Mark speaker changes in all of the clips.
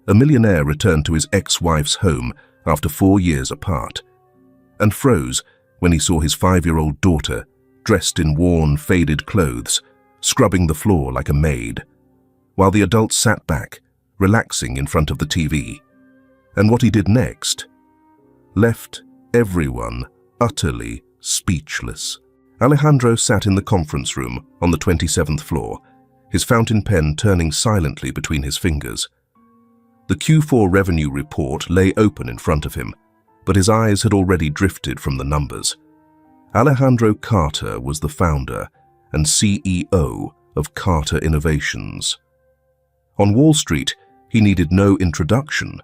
Speaker 1: A millionaire returned to his ex-wife's home after 4 years apart, and froze when he saw his 5-year-old daughter, dressed in worn, faded clothes, scrubbing the floor like a maid, while the adult sat back, relaxing in front of the TV. And what he did next left everyone utterly speechless. Alejandro sat in the conference room on the 27th floor, his fountain pen turning silently between his fingers. The Q4 revenue report lay open in front of him, but his eyes had already drifted from the numbers. Alejandro Carter was the founder and CEO of Carter Innovations. On Wall Street, he needed no introduction.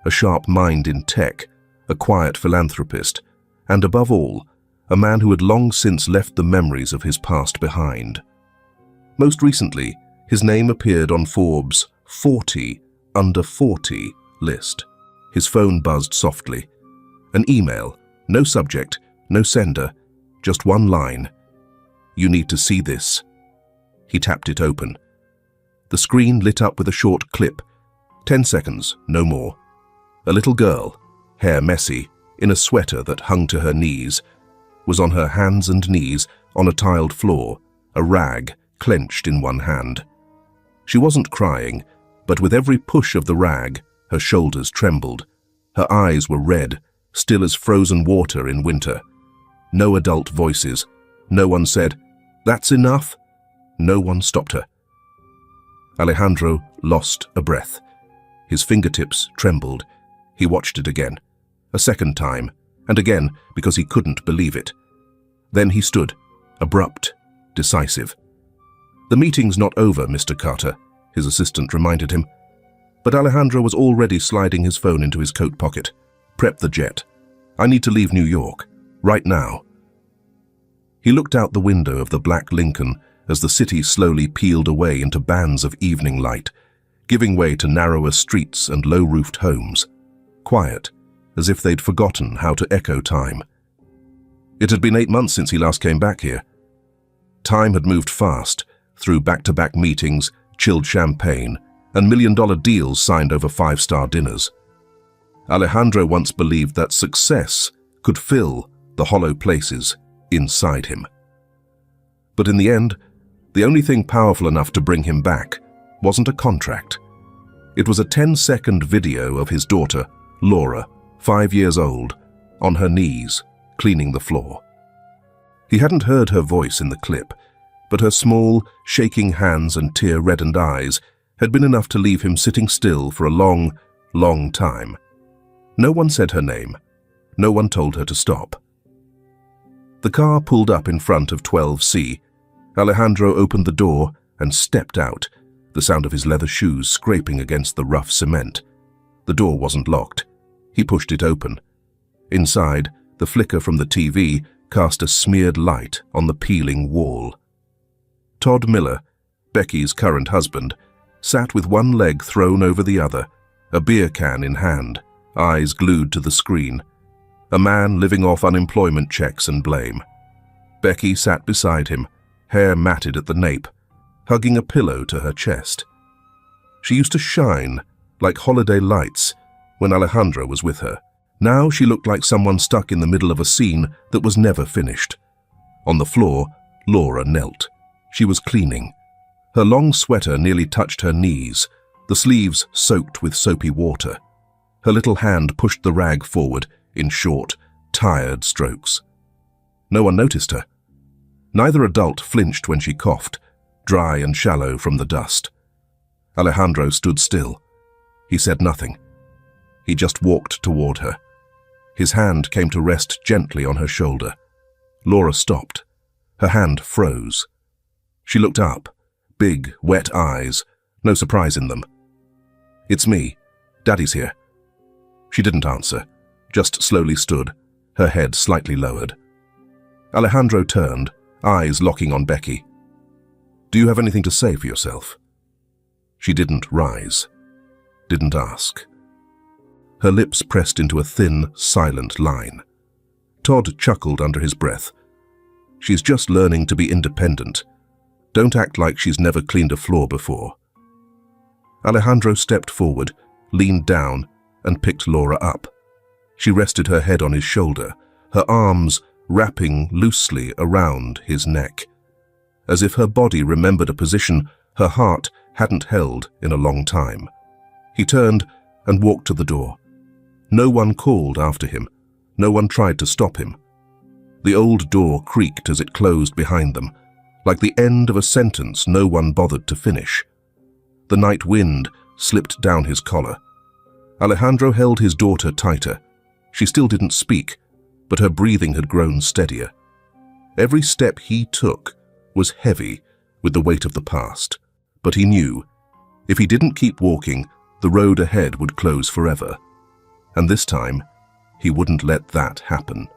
Speaker 1: A sharp mind in tech, a quiet philanthropist, and above all, a man who had long since left the memories of his past behind. Most recently, his name appeared on Forbes' 40 Under 40 list. His phone buzzed softly. An email, no subject, no sender, just one line. "You need to see this." He tapped it open. The screen lit up with a short clip. 10 seconds, no more. A little girl, hair messy, in a sweater that hung to her knees, was on her hands and knees on a tiled floor, a rag clenched in one hand. She wasn't crying, but with every push of the rag, her shoulders trembled. Her eyes were red, still as frozen water in winter. No adult voices. No one said, "That's enough." No one stopped her. Alejandro lost a breath. His fingertips trembled. He watched it again, a second time, and again because he couldn't believe it. Then he stood, abrupt, decisive. "The meeting's not over, Mr. Carter," his assistant reminded him. But Alejandro was already sliding his phone into his coat pocket. "Prep the jet. I need to leave New York, right now." He looked out the window of the black Lincoln as the city slowly peeled away into bands of evening light, giving way to narrower streets and low-roofed homes, quiet, as if they'd forgotten how to echo time. It had been 8 months since he last came back here. Time had moved fast, through back-to-back meetings, chilled champagne, and million-dollar deals signed over 5-star dinners. Alejandro once believed that success could fill the hollow places inside him. But in the end, the only thing powerful enough to bring him back wasn't a contract. It was a 10-second video of his daughter, Laura, 5 years old, on her knees, cleaning the floor. He hadn't heard her voice in the clip, but her small, shaking hands and tear-reddened eyes had been enough to leave him sitting still for a long, long time. No one said her name. No one told her to stop. The car pulled up in front of 12C. Alejandro opened the door and stepped out, the sound of his leather shoes scraping against the rough cement. The door wasn't locked. He pushed it open. Inside, the flicker from the TV cast a smeared light on the peeling wall. Todd Miller, Becky's current husband, sat with one leg thrown over the other, a beer can in hand, eyes glued to the screen. A man living off unemployment checks and blame. Becky sat beside him, hair matted at the nape, hugging a pillow to her chest. She used to shine like holiday lights when Alejandro was with her. Now she looked like someone stuck in the middle of a scene that was never finished. On the floor, Laura knelt. She was cleaning. Her long sweater nearly touched her knees, the sleeves soaked with soapy water. Her little hand pushed the rag forward in short, tired strokes. No one noticed her. Neither adult flinched when she coughed, dry and shallow from the dust. Alejandro stood still. He said nothing. He just walked toward her. His hand came to rest gently on her shoulder. Laura stopped. Her hand froze. She looked up, big, wet eyes, no surprise in them. "It's me. Daddy's here." She didn't answer, just slowly stood, her head slightly lowered. Alejandro turned, eyes locking on Becky. "Do you have anything to say for yourself?" She didn't rise, didn't ask. Her lips pressed into a thin, silent line. Todd chuckled under his breath. "She's just learning to be independent. Don't act like she's never cleaned a floor before." Alejandro stepped forward, leaned down and picked Laura up. She rested her head on his shoulder, her arms wrapping loosely around his neck. As if her body remembered a position her heart hadn't held in a long time. He turned and walked to the door. No one called after him. No one tried to stop him. The old door creaked as it closed behind them, like the end of a sentence no one bothered to finish. The night wind slipped down his collar. Alejandro held his daughter tighter. She still didn't speak, but her breathing had grown steadier. Every step he took was heavy with the weight of the past, but he knew if he didn't keep walking, the road ahead would close forever. And this time, he wouldn't let that happen.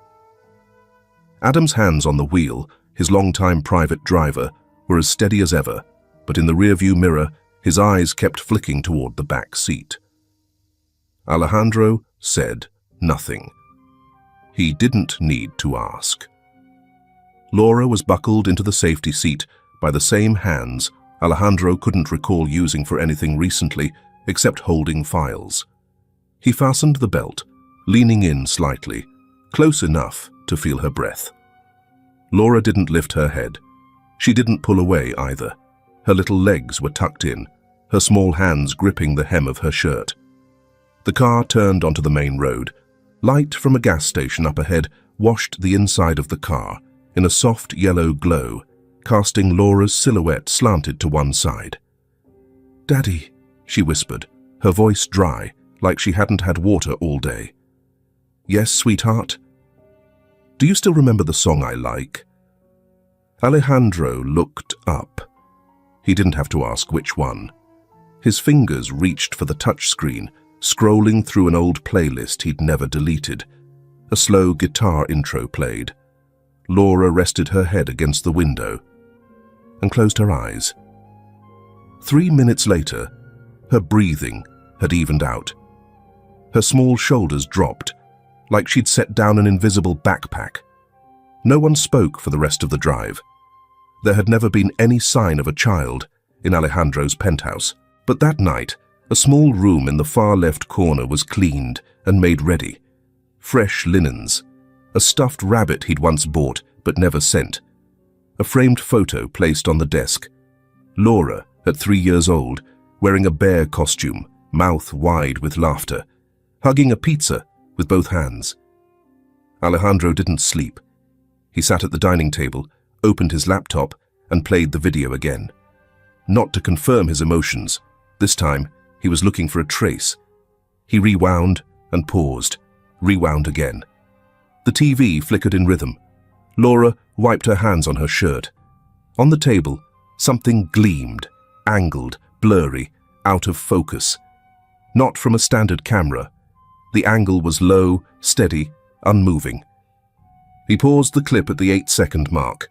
Speaker 1: Adam's hands on the wheel, his longtime private driver, were as steady as ever, but in the rearview mirror, his eyes kept flicking toward the back seat. Alejandro said nothing. He didn't need to ask. Laura was buckled into the safety seat by the same hands Alejandro couldn't recall using for anything recently except holding files. He fastened the belt, leaning in slightly, close enough to feel her breath. Laura didn't lift her head. She didn't pull away either. Her little legs were tucked in, her small hands gripping the hem of her shirt. The car turned onto the main road. Light from a gas station up ahead washed the inside of the car in a soft yellow glow, casting Laura's silhouette slanted to one side. "Daddy," she whispered, her voice dry, like she hadn't had water all day. "Yes, sweetheart? Do you still remember the song I like?" Alejandro looked up. He didn't have to ask which one. His fingers reached for the touchscreen, scrolling through an old playlist he'd never deleted. A slow guitar intro played. Laura rested her head against the window and closed her eyes. 3 minutes later, her breathing had evened out. Her small shoulders dropped, like she'd set down an invisible backpack. No one spoke for the rest of the drive. There had never been any sign of a child in Alejandro's penthouse, but that night, a small room in the far left corner was cleaned and made ready. Fresh linens, a stuffed rabbit he'd once bought but never sent, a framed photo placed on the desk. Laura, at 3 years old, wearing a bear costume, mouth wide with laughter, hugging a pizza with both hands. Alejandro didn't sleep. He sat at the dining table, opened his laptop, and played the video again. Not to confirm his emotions. This time, he was looking for a trace. He rewound and paused, rewound again. The TV flickered in rhythm. Laura wiped her hands on her shirt. On the table, something gleamed, angled, blurry, out of focus. Not from a standard camera. The angle was low, steady, unmoving. He paused the clip at the 8-second mark,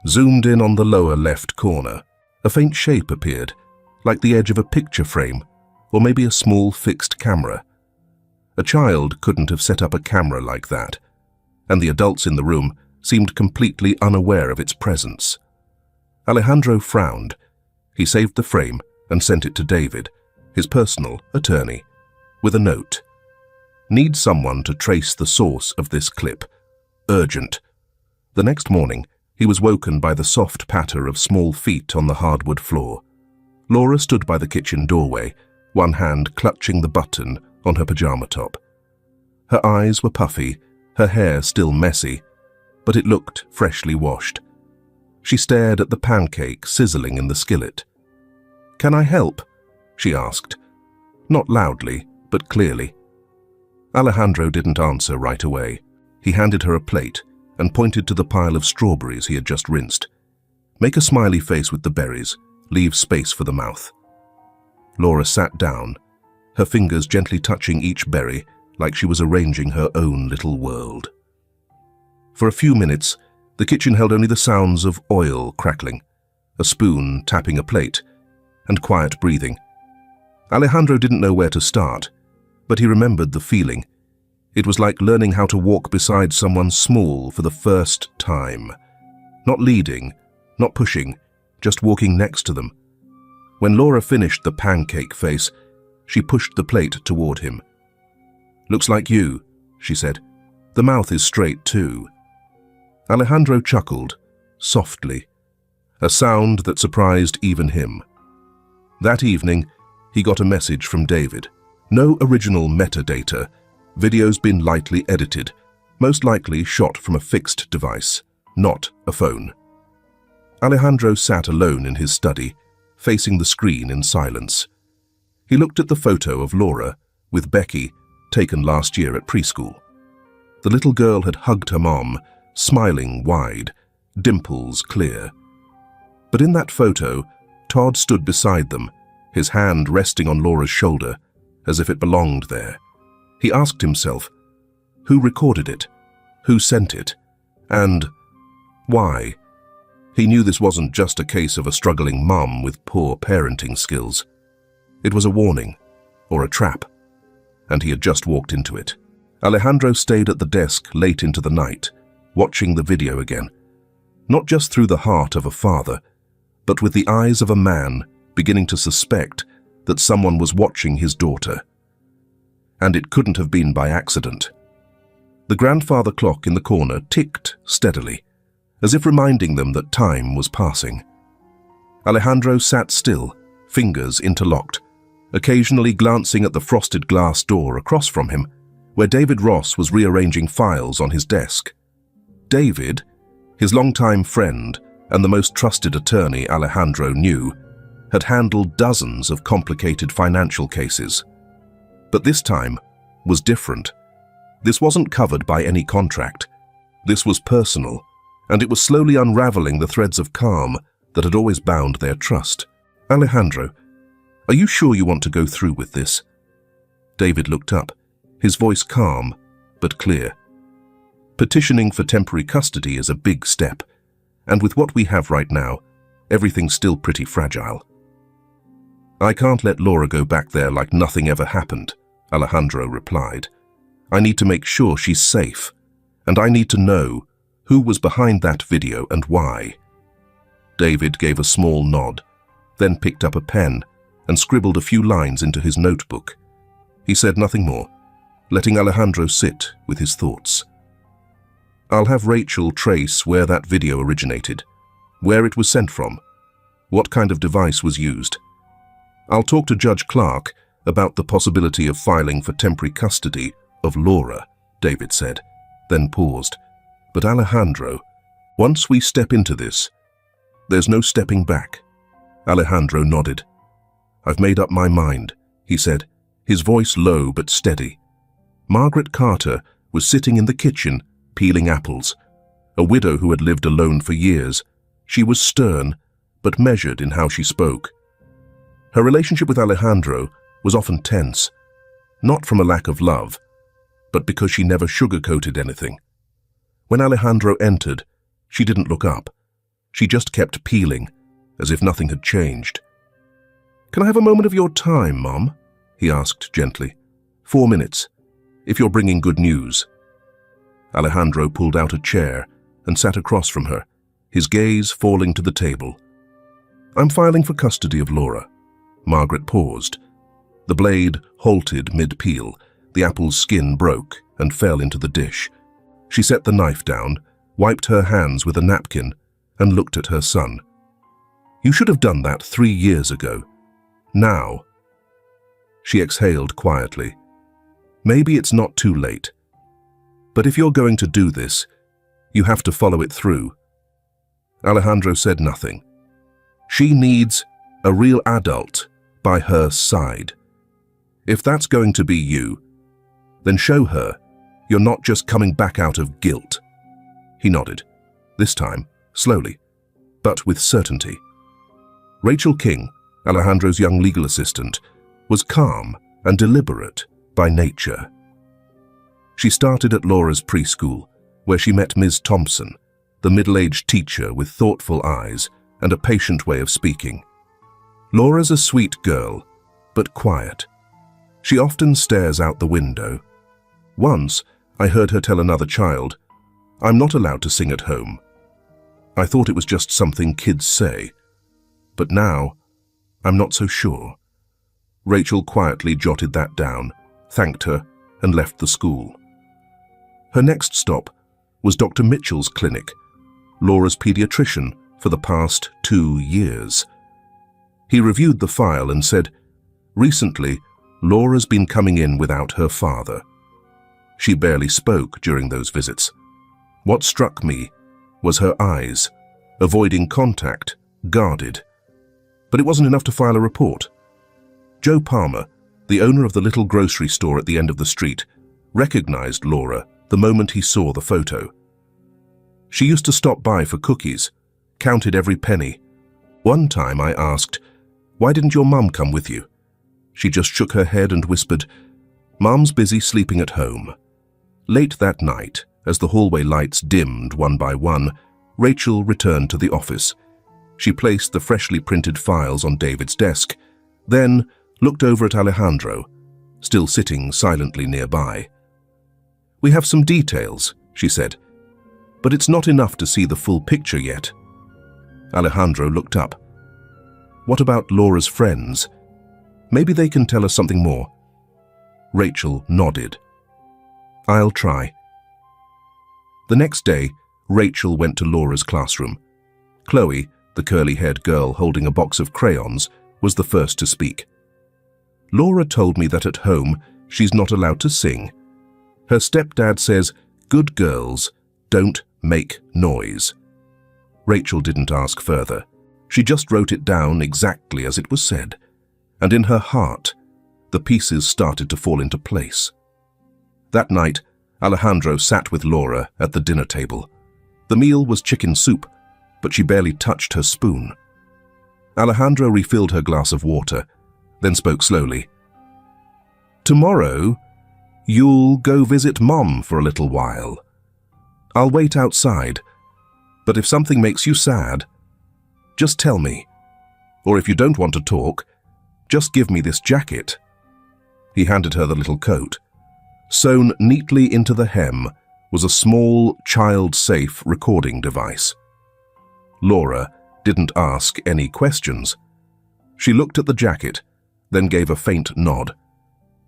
Speaker 1: zoomed in on the lower left corner. A faint shape appeared, like the edge of a picture frame, or maybe a small fixed camera. A child couldn't have set up a camera like that, and the adults in the room seemed completely unaware of its presence. Alejandro frowned. He saved the frame and sent it to David, his personal attorney, with a note. "Need someone to trace the source of this clip. Urgent." The next morning, he was woken by the soft patter of small feet on the hardwood floor. Laura stood by the kitchen doorway, one hand clutching the button on her pajama top. Her eyes were puffy, her hair still messy, but it looked freshly washed. She stared at the pancake sizzling in the skillet. "Can I help?" she asked. Not loudly, but clearly. Alejandro didn't answer right away. He handed her a plate and pointed to the pile of strawberries he had just rinsed. "Make a smiley face with the berries. Leave space for the mouth." Laura sat down, her fingers gently touching each berry like she was arranging her own little world. For a few minutes, the kitchen held only the sounds of oil crackling, a spoon tapping a plate, and quiet breathing. Alejandro didn't know where to start, but he remembered the feeling. It was like learning how to walk beside someone small for the first time. Not leading, not pushing, just walking next to them. When Laura finished the pancake face, She pushed the plate toward him. "Looks like you," she said. "The mouth is straight too." Alejandro chuckled, softly, a sound that surprised even him. That evening, he got a message from David. No original metadata, videos been lightly edited, most likely shot from a fixed device, not a phone. Alejandro sat alone in his study, facing the screen in silence. He looked at the photo of Laura with Becky, taken last year at preschool. The little girl had hugged her mom, smiling wide, dimples clear. But in that photo, Todd stood beside them, his hand resting on Laura's shoulder, as if it belonged there. He asked himself, who recorded it? Who sent it? And why? He knew this wasn't just a case of a struggling mum with poor parenting skills. It was a warning, or a trap, and he had just walked into it. Alejandro stayed at the desk late into the night, watching the video again, not just through the heart of a father, but with the eyes of a man beginning to suspect that someone was watching his daughter. And it couldn't have been by accident. The grandfather clock in the corner ticked steadily, as if reminding them that time was passing. Alejandro sat still, fingers interlocked, occasionally glancing at the frosted glass door across from him, where David Ross was rearranging files on his desk. David, his longtime friend and the most trusted attorney Alejandro knew, had handled dozens of complicated financial cases. But this time was different. This wasn't covered by any contract. This was personal, and it was slowly unraveling the threads of calm that had always bound their trust. "Alejandro, are you sure you want to go through with this?" David looked up, his voice calm but clear. Petitioning for temporary custody is a big step, and with what we have right now, everything's still pretty fragile. "I can't let Laura go back there like nothing ever happened," Alejandro replied. "I need to make sure she's safe, and I need to know who was behind that video and why." David gave a small nod, then picked up a pen and scribbled a few lines into his notebook. He said nothing more, letting Alejandro sit with his thoughts. "I'll have Rachel trace where that video originated, where it was sent from, what kind of device was used. I'll talk to Judge Clark about the possibility of filing for temporary custody of Laura," David said, then paused. "But Alejandro, once we step into this, there's no stepping back." Alejandro nodded. "I've made up my mind," he said, his voice low but steady. Margaret Carter was sitting in the kitchen, peeling apples. A widow who had lived alone for years, she was stern, but measured in how she spoke. Her relationship with Alejandro was often tense, not from a lack of love, but because she never sugarcoated anything. When Alejandro entered, she didn't look up. She just kept peeling, as if nothing had changed. "Can I have a moment of your time, Mom?" he asked gently. 4 minutes, if you're bringing good news." Alejandro pulled out a chair and sat across from her, his gaze falling to the table. "I'm filing for custody of Laura." Margaret paused. The blade halted mid-peel, the apple's skin broke and fell into the dish. She set the knife down, wiped her hands with a napkin, and looked at her son. "You should have done that 3 years ago. Now." She exhaled quietly. "Maybe it's not too late. But if you're going to do this, you have to follow it through." Alejandro said nothing. "She needs a real adult by her side. If that's going to be you, then show her you're not just coming back out of guilt." He nodded, this time slowly, but with certainty. Rachel King, Alejandro's young legal assistant, was calm and deliberate by nature. She started at Laura's preschool, where she met Ms. Thompson, the middle-aged teacher with thoughtful eyes and a patient way of speaking. Laura's a sweet girl, but quiet. She often stares out the window. Once, I heard her tell another child, "I'm not allowed to sing at home." I thought it was just something kids say. But now, I'm not so sure. Rachel quietly jotted that down, thanked her, and left the school. Her next stop was Dr. Mitchell's clinic, Laura's pediatrician for the past 2 years. He reviewed the file and said, "Recently, Laura's been coming in without her father. She barely spoke during those visits. What struck me was her eyes, avoiding contact, guarded. But it wasn't enough to file a report. Joe Palmer, the owner of the little grocery store at the end of the street, recognized Laura the moment he saw the photo. She used to stop by for cookies, counted every penny. One time I asked, "Why didn't your mum come with you?" She just shook her head and whispered, "Mum's busy sleeping at home." Late that night, as the hallway lights dimmed one by one, Rachel returned to the office. She placed the freshly printed files on David's desk, then looked over at Alejandro, still sitting silently nearby. "We have some details," she said, "but it's not enough to see the full picture yet." Alejandro looked up. "What about Laura's friends? Maybe they can tell us something more." Rachel nodded. "I'll try." The next day, Rachel went to Laura's classroom. Chloe, the curly-haired girl holding a box of crayons, was the first to speak. "Laura told me that at home she's not allowed to sing. Her stepdad says, 'Good girls, don't make noise.'" Rachel didn't ask further. She just wrote it down exactly as it was said, and in her heart, the pieces started to fall into place. That night, Alejandro sat with Laura at the dinner table. The meal was chicken soup, but she barely touched her spoon. Alejandro refilled her glass of water, then spoke slowly. "Tomorrow, you'll go visit Mom for a little while. I'll wait outside, but if something makes you sad, just tell me. Or if you don't want to talk, just give me this jacket." He handed her the little coat. Sewn neatly into the hem was a small, child-safe recording device. Laura didn't ask any questions. She looked at the jacket, then gave a faint nod.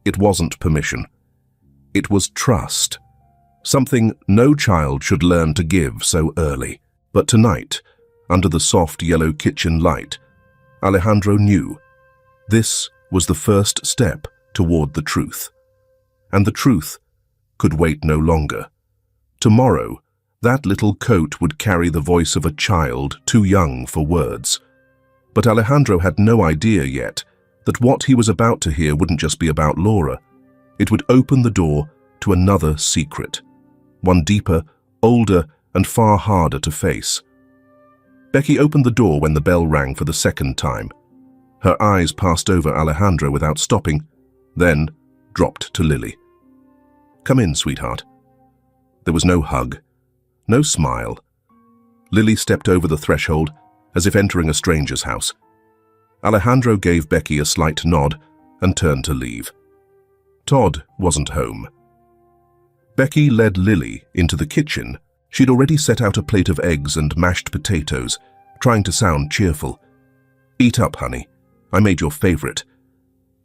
Speaker 1: It wasn't permission. It was trust, something no child should learn to give so early. But tonight, under the soft yellow kitchen light, Alejandro knew this was the first step toward the truth. And the truth could wait no longer. Tomorrow, that little coat would carry the voice of a child too young for words. But Alejandro had no idea yet that what he was about to hear wouldn't just be about Laura. It would open the door to another secret, one deeper, older, and far harder to face. Becky opened the door when the bell rang for the second time. Her eyes passed over Alejandro without stopping, then dropped to Lily. "Come in, sweetheart." There was no hug, no smile. Lily stepped over the threshold as if entering a stranger's house. Alejandro gave Becky a slight nod and turned to leave. Todd wasn't home. Becky led Lily into the kitchen. She'd already set out a plate of eggs and mashed potatoes, trying to sound cheerful. "Eat up, honey. I made your favorite."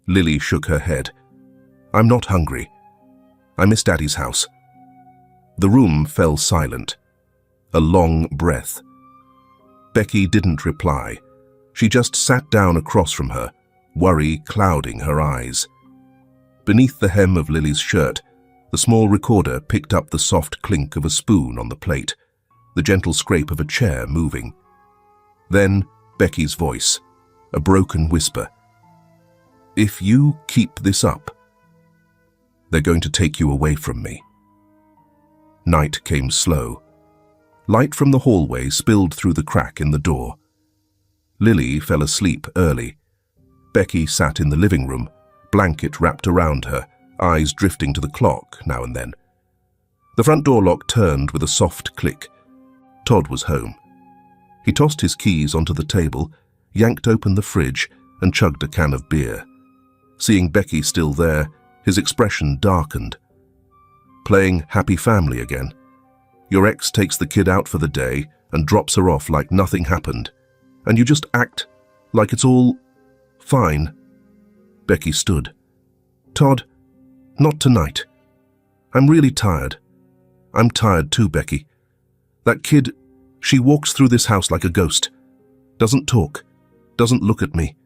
Speaker 1: Lily shook her head. "I'm not hungry. I miss Daddy's house." The room fell silent. A long breath. Becky didn't reply. She just sat down across from her, worry clouding her eyes. Beneath the hem of Lily's shirt, the small recorder picked up the soft clink of a spoon on the plate, the gentle scrape of a chair moving. Then Becky's voice, a broken whisper. "If you keep this up, they're going to take you away from me." Night came slow. Light from the hallway spilled through the crack in the door. Lily fell asleep early. Becky sat in the living room, blanket wrapped around her, eyes drifting to the clock now and then. The front door lock turned with a soft click. Todd was home. He tossed his keys onto the table, yanked open the fridge, and chugged a can of beer. Seeing Becky still there, his expression darkened. "Playing happy family again. Your ex takes the kid out for the day and drops her off like nothing happened, and you just act like it's all fine." Becky stood. "Todd, not tonight. I'm really tired." "I'm tired too, Becky. That kid, she walks through this house like a ghost. Doesn't talk, doesn't look at me.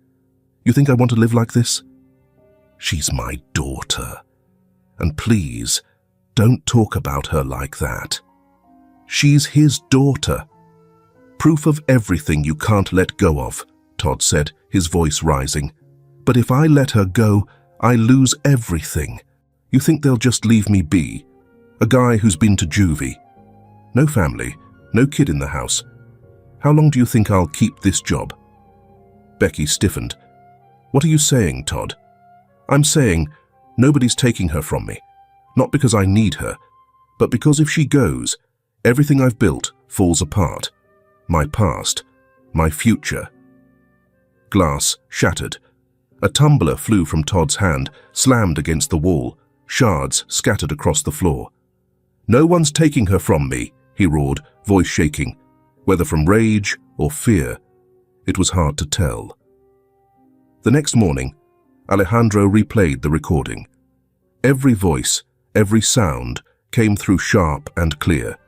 Speaker 1: You think I want to live like this?" "She's my daughter. And please, don't talk about her like that. She's his daughter." "Proof of everything you can't let go of," Todd said, his voice rising. "But if I let her go, I lose everything. You think they'll just leave me be? A guy who's been to juvie. No family, no kid in the house. How long do you think I'll keep this job?" Becky stiffened. "What are you saying, Todd?" "I'm saying nobody's taking her from me. Not because I need her, but because if she goes, everything I've built falls apart. My past, my future." Glass shattered. A tumbler flew from Todd's hand, slammed against the wall, shards scattered across the floor. "No one's taking her from me," he roared, voice shaking, whether from rage or fear. It was hard to tell. The next morning, Alejandro replayed the recording. Every voice, every sound came through sharp and clear,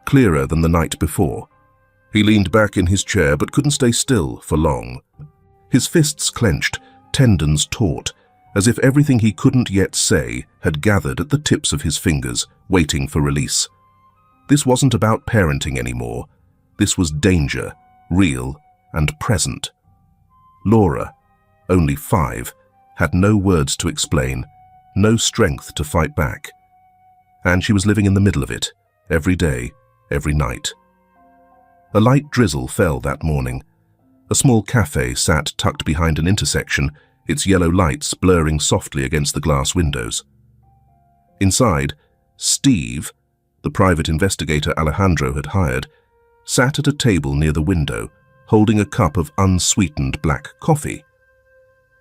Speaker 1: clearer than the night before. He leaned back in his chair but couldn't stay still for long. His fists clenched, tendons taut, as if everything he couldn't yet say had gathered at the tips of his fingers, waiting for release. This wasn't about parenting anymore. This was danger, real and present. Laura, only 5, had no words to explain, no strength to fight back. And she was living in the middle of it, every day, every night. A light drizzle fell that morning. A small cafe sat tucked behind an intersection, its yellow lights blurring softly against the glass windows. Inside, Steve, the private investigator Alejandro had hired, sat at a table near the window, holding a cup of unsweetened black coffee.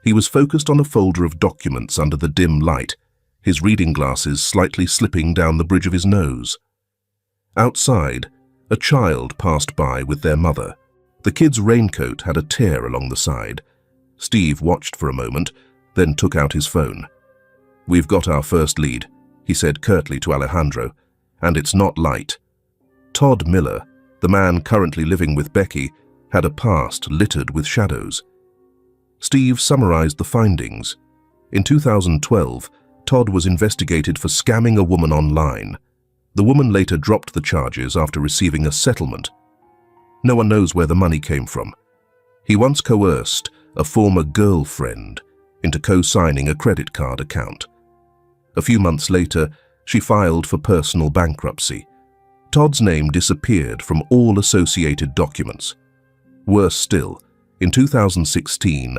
Speaker 1: He was focused on a folder of documents under the dim light, his reading glasses slightly slipping down the bridge of his nose. Outside, a child passed by with their mother. The kid's raincoat had a tear along the side. Steve watched for a moment, then took out his phone. "We've got our first lead," he said curtly to Alejandro, "and it's not light." Todd Miller, the man currently living with Becky, had a past littered with shadows. Steve summarized the findings. In 2012, Todd was investigated for scamming a woman online. The woman later dropped the charges after receiving a settlement. No one knows where the money came from. He once coerced a former girlfriend into co-signing a credit card account. A few months later, she filed for personal bankruptcy. Todd's name disappeared from all associated documents. Worse still, in 2016,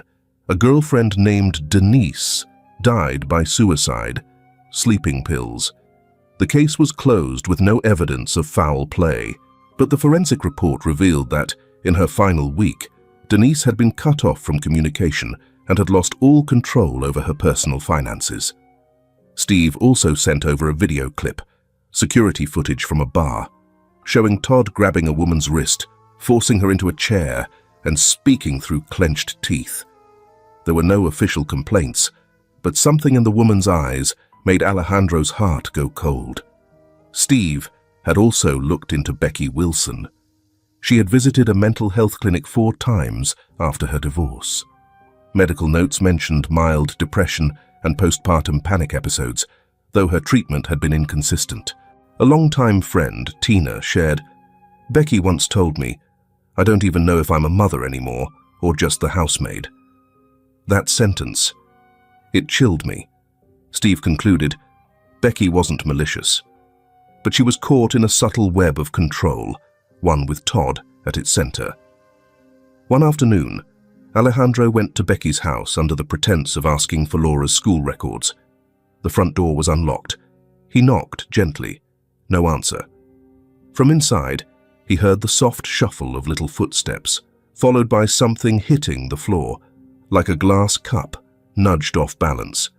Speaker 1: a girlfriend named Denise died by suicide, sleeping pills. The case was closed with no evidence of foul play, but the forensic report revealed that, in her final week, Denise had been cut off from communication and had lost all control over her personal finances. Steve also sent over a video clip, security footage from a bar, showing Todd grabbing a woman's wrist, forcing her into a chair, and speaking through clenched teeth. There were no official complaints, but something in the woman's eyes made Alejandro's heart go cold. Steve had also looked into Becky Wilson. She had visited a mental health clinic 4 times after her divorce. Medical notes mentioned mild depression and postpartum panic episodes, though her treatment had been inconsistent. A longtime friend, Tina, shared, "Becky once told me, I don't even know if I'm a mother anymore or just the housemaid." That sentence, it chilled me. Steve concluded, Becky wasn't malicious, but she was caught in a subtle web of control, one with Todd at its center. One afternoon, Alejandro went to Becky's house under the pretense of asking for Laura's school records. The front door was unlocked. He knocked gently. No answer. From inside, he heard the soft shuffle of little footsteps, followed by something hitting the floor, like a glass cup nudged off balance.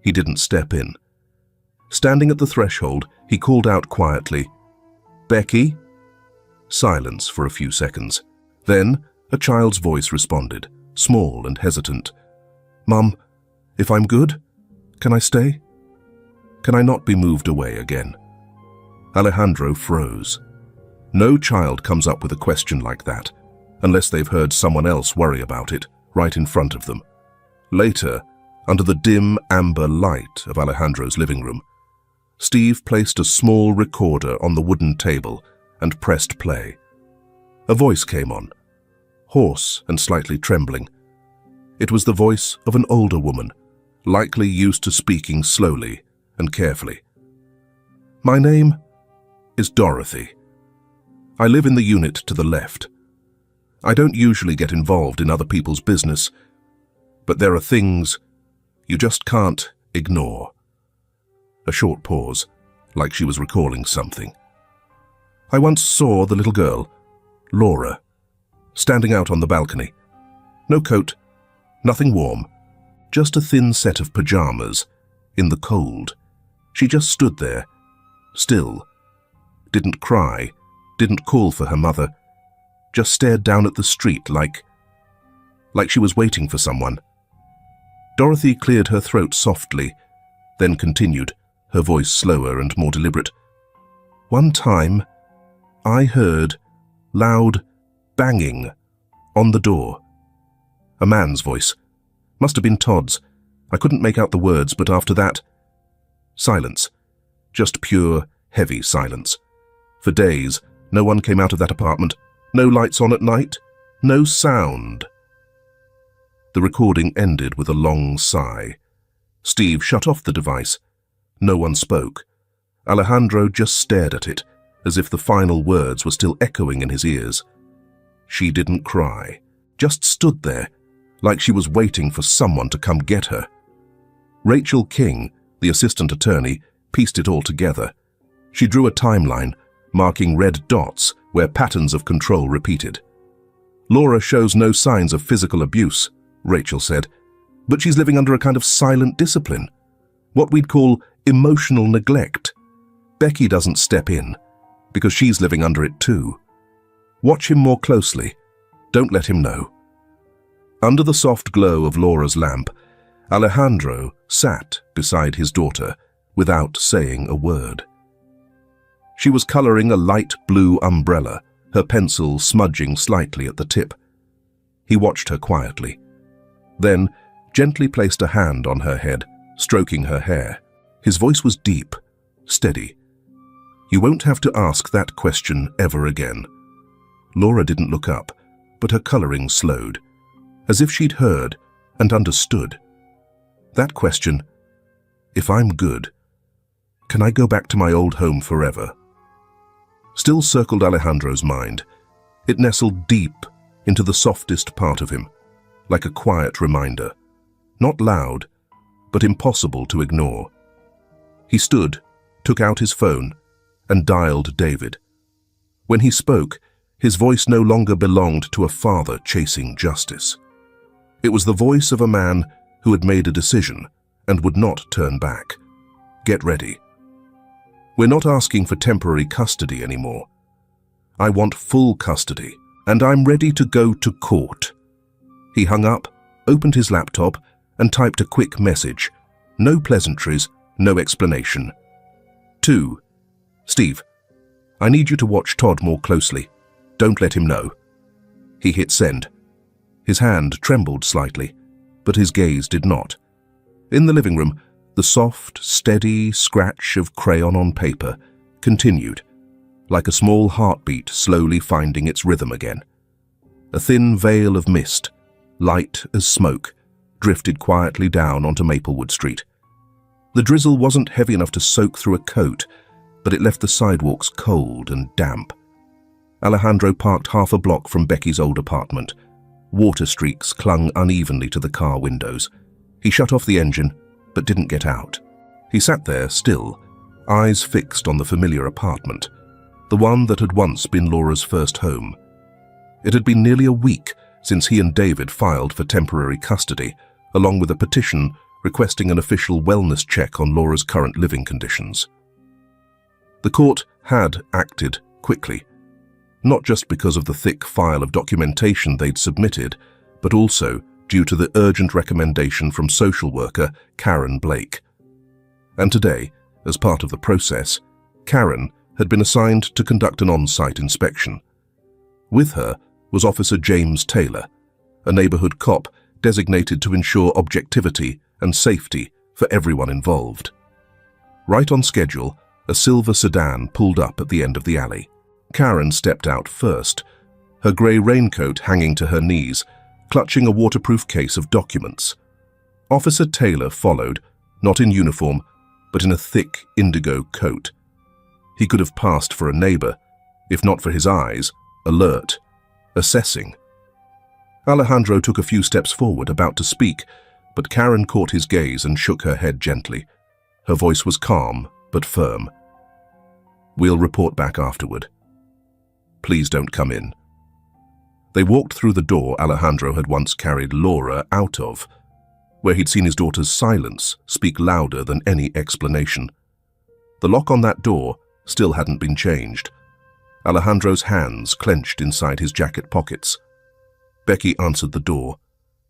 Speaker 1: He didn't step in. Standing at the threshold, he called out quietly, "Becky?" Silence for a few seconds. Then, a child's voice responded, small and hesitant. "Mum, If I'm good, can I stay? Can I not be moved away again? Alejandro froze. No child comes up with a question like that, unless they've heard someone else worry about it right in front of them. Later, under the dim amber light of Alejandro's living room, Steve placed a small recorder on the wooden table and pressed play. A voice came on, hoarse and slightly trembling. It was the voice of an older woman, likely used to speaking slowly and carefully. My name is Dorothy. I live in the unit to the left. I don't usually get involved in other people's business, but there are things you just can't ignore. A short pause, like she was recalling something. I once saw the little girl, Laura, standing out on the balcony. No coat, nothing warm, just a thin set of pajamas in the cold. She just stood there, still, didn't cry, didn't call for her mother, just stared down at the street like she was waiting for someone. Dorothy cleared her throat softly, then continued, her voice slower and more deliberate. One time, I heard loud banging on the door. A man's voice. Must have been Todd's. I couldn't make out the words, but after that, silence. Just pure, heavy silence. For days, no one came out of that apartment. No lights on at night. No sound. The recording ended with a long sigh. Steve shut off the device. No one spoke. Alejandro just stared at it, as if the final words were still echoing in his ears. She didn't cry, just stood there, like she was waiting for someone to come get her. Rachel King, the assistant attorney, pieced it all together. She drew a timeline, marking red dots where patterns of control repeated. Laura shows no signs of physical abuse, Rachel said, but she's living under a kind of silent discipline, what we'd call emotional neglect. Becky doesn't step in, because she's living under it too. Watch him more closely. Don't let him know. Under the soft glow of Laura's lamp, Alejandro sat beside his daughter without saying a word. She was coloring a light blue umbrella, her pencil smudging slightly at the tip. He watched her quietly, then gently placed a hand on her head, stroking her hair. His voice was deep, steady. You won't have to ask that question ever again. Laura didn't look up, but her coloring slowed, as if she'd heard and understood. That question, if I'm good, can I go back to my old home forever? Still circled Alejandro's mind. It nestled deep into the softest part of him, like a quiet reminder. Not loud, but impossible to ignore. He stood, took out his phone, and dialed David. When he spoke, his voice no longer belonged to a father chasing justice. It was the voice of a man who had made a decision and would not turn back. Get ready. We're not asking for temporary custody anymore. I want full custody, and I'm ready to go to court. He hung up, opened his laptop, and typed a quick message. No pleasantries, no explanation. 2. Steve, I need you to watch Todd more closely. Don't let him know. He hit send. His hand trembled slightly, but his gaze did not. In the living room, the soft, steady scratch of crayon on paper continued, like a small heartbeat slowly finding its rhythm again. A thin veil of mist, light as smoke, drifted quietly down onto Maplewood Street. The drizzle wasn't heavy enough to soak through a coat, but it left the sidewalks cold and damp. Alejandro parked half a block from Becky's old apartment. Water streaks clung unevenly to the car windows. He shut off the engine, but didn't get out. He sat there still, eyes fixed on the familiar apartment, the one that had once been Laura's first home. It had been nearly a week since he and David filed for temporary custody, along with a petition requesting an official wellness check on Laura's current living conditions. The court had acted quickly, not just because of the thick file of documentation they'd submitted, but also due to the urgent recommendation from social worker Karen Blake. And today, as part of the process, Karen had been assigned to conduct an on-site inspection. With her was Officer James Taylor, a neighborhood cop designated to ensure objectivity and safety for everyone involved. Right on schedule, a silver sedan pulled up at the end of the alley. Karen stepped out first, her grey raincoat hanging to her knees, clutching a waterproof case of documents. Officer Taylor followed, not in uniform, but in a thick indigo coat. He could have passed for a neighbor, if not for his eyes, alert, assessing. Alejandro took a few steps forward, about to speak, but Karen caught his gaze and shook her head gently. Her voice was calm, but firm. "We'll report back afterward. Please don't come in." They walked through the door Alejandro had once carried Laura out of, where he'd seen his daughter's silence speak louder than any explanation. The lock on that door still hadn't been changed. Alejandro's hands clenched inside his jacket pockets. Becky answered the door.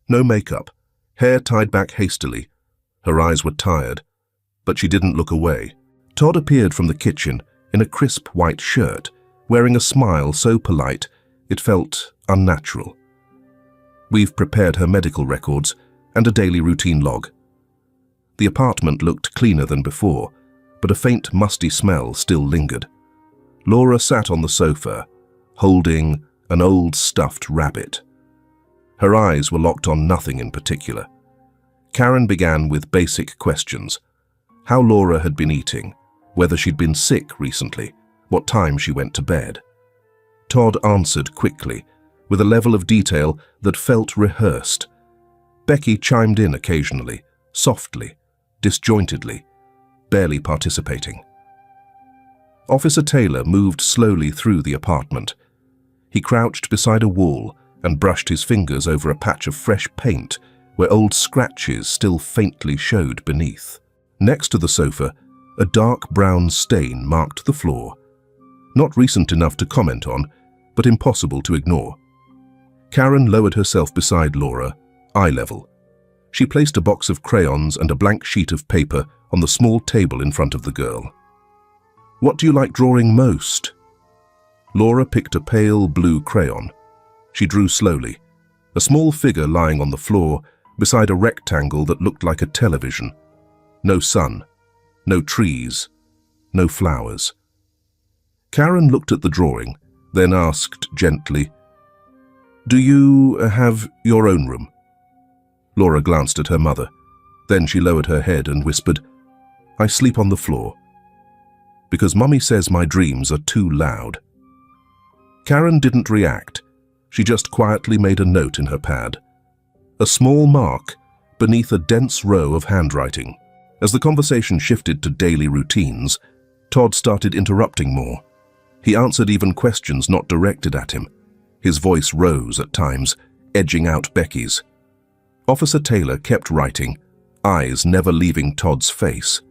Speaker 1: No makeup, hair tied back hastily. Her eyes were tired, but she didn't look away. Todd appeared from the kitchen in a crisp white shirt, wearing a smile so polite it felt unnatural. "We've prepared her medical records and a daily routine log." The apartment looked cleaner than before, but a faint musty smell still lingered. Laura sat on the sofa, holding an old stuffed rabbit. Her eyes were locked on nothing in particular. Karen began with basic questions: how Laura had been eating, whether she'd been sick recently, what time she went to bed. Todd answered quickly, with a level of detail that felt rehearsed. Becky chimed in occasionally, softly, disjointedly, barely participating. Officer Taylor moved slowly through the apartment. He crouched beside a wall and brushed his fingers over a patch of fresh paint where old scratches still faintly showed beneath. Next to the sofa, a dark brown stain marked the floor. Not recent enough to comment on, but impossible to ignore. Karen lowered herself beside Laura, eye level. She placed a box of crayons and a blank sheet of paper on the small table in front of the girl. "What do you like drawing most?" Laura picked a pale blue crayon. She drew slowly, a small figure lying on the floor beside a rectangle that looked like a television. No sun, no trees, no flowers. Karen looked at the drawing, then asked gently, "Do you have your own room?" Laura glanced at her mother. Then she lowered her head and whispered, "I sleep on the floor, because Mummy says my dreams are too loud." Karen didn't react. She just quietly made a note in her pad. A small mark beneath a dense row of handwriting. As the conversation shifted to daily routines, Todd started interrupting more. He answered even questions not directed at him. His voice rose at times, edging out Becky's. Officer Taylor kept writing, eyes never leaving Todd's face.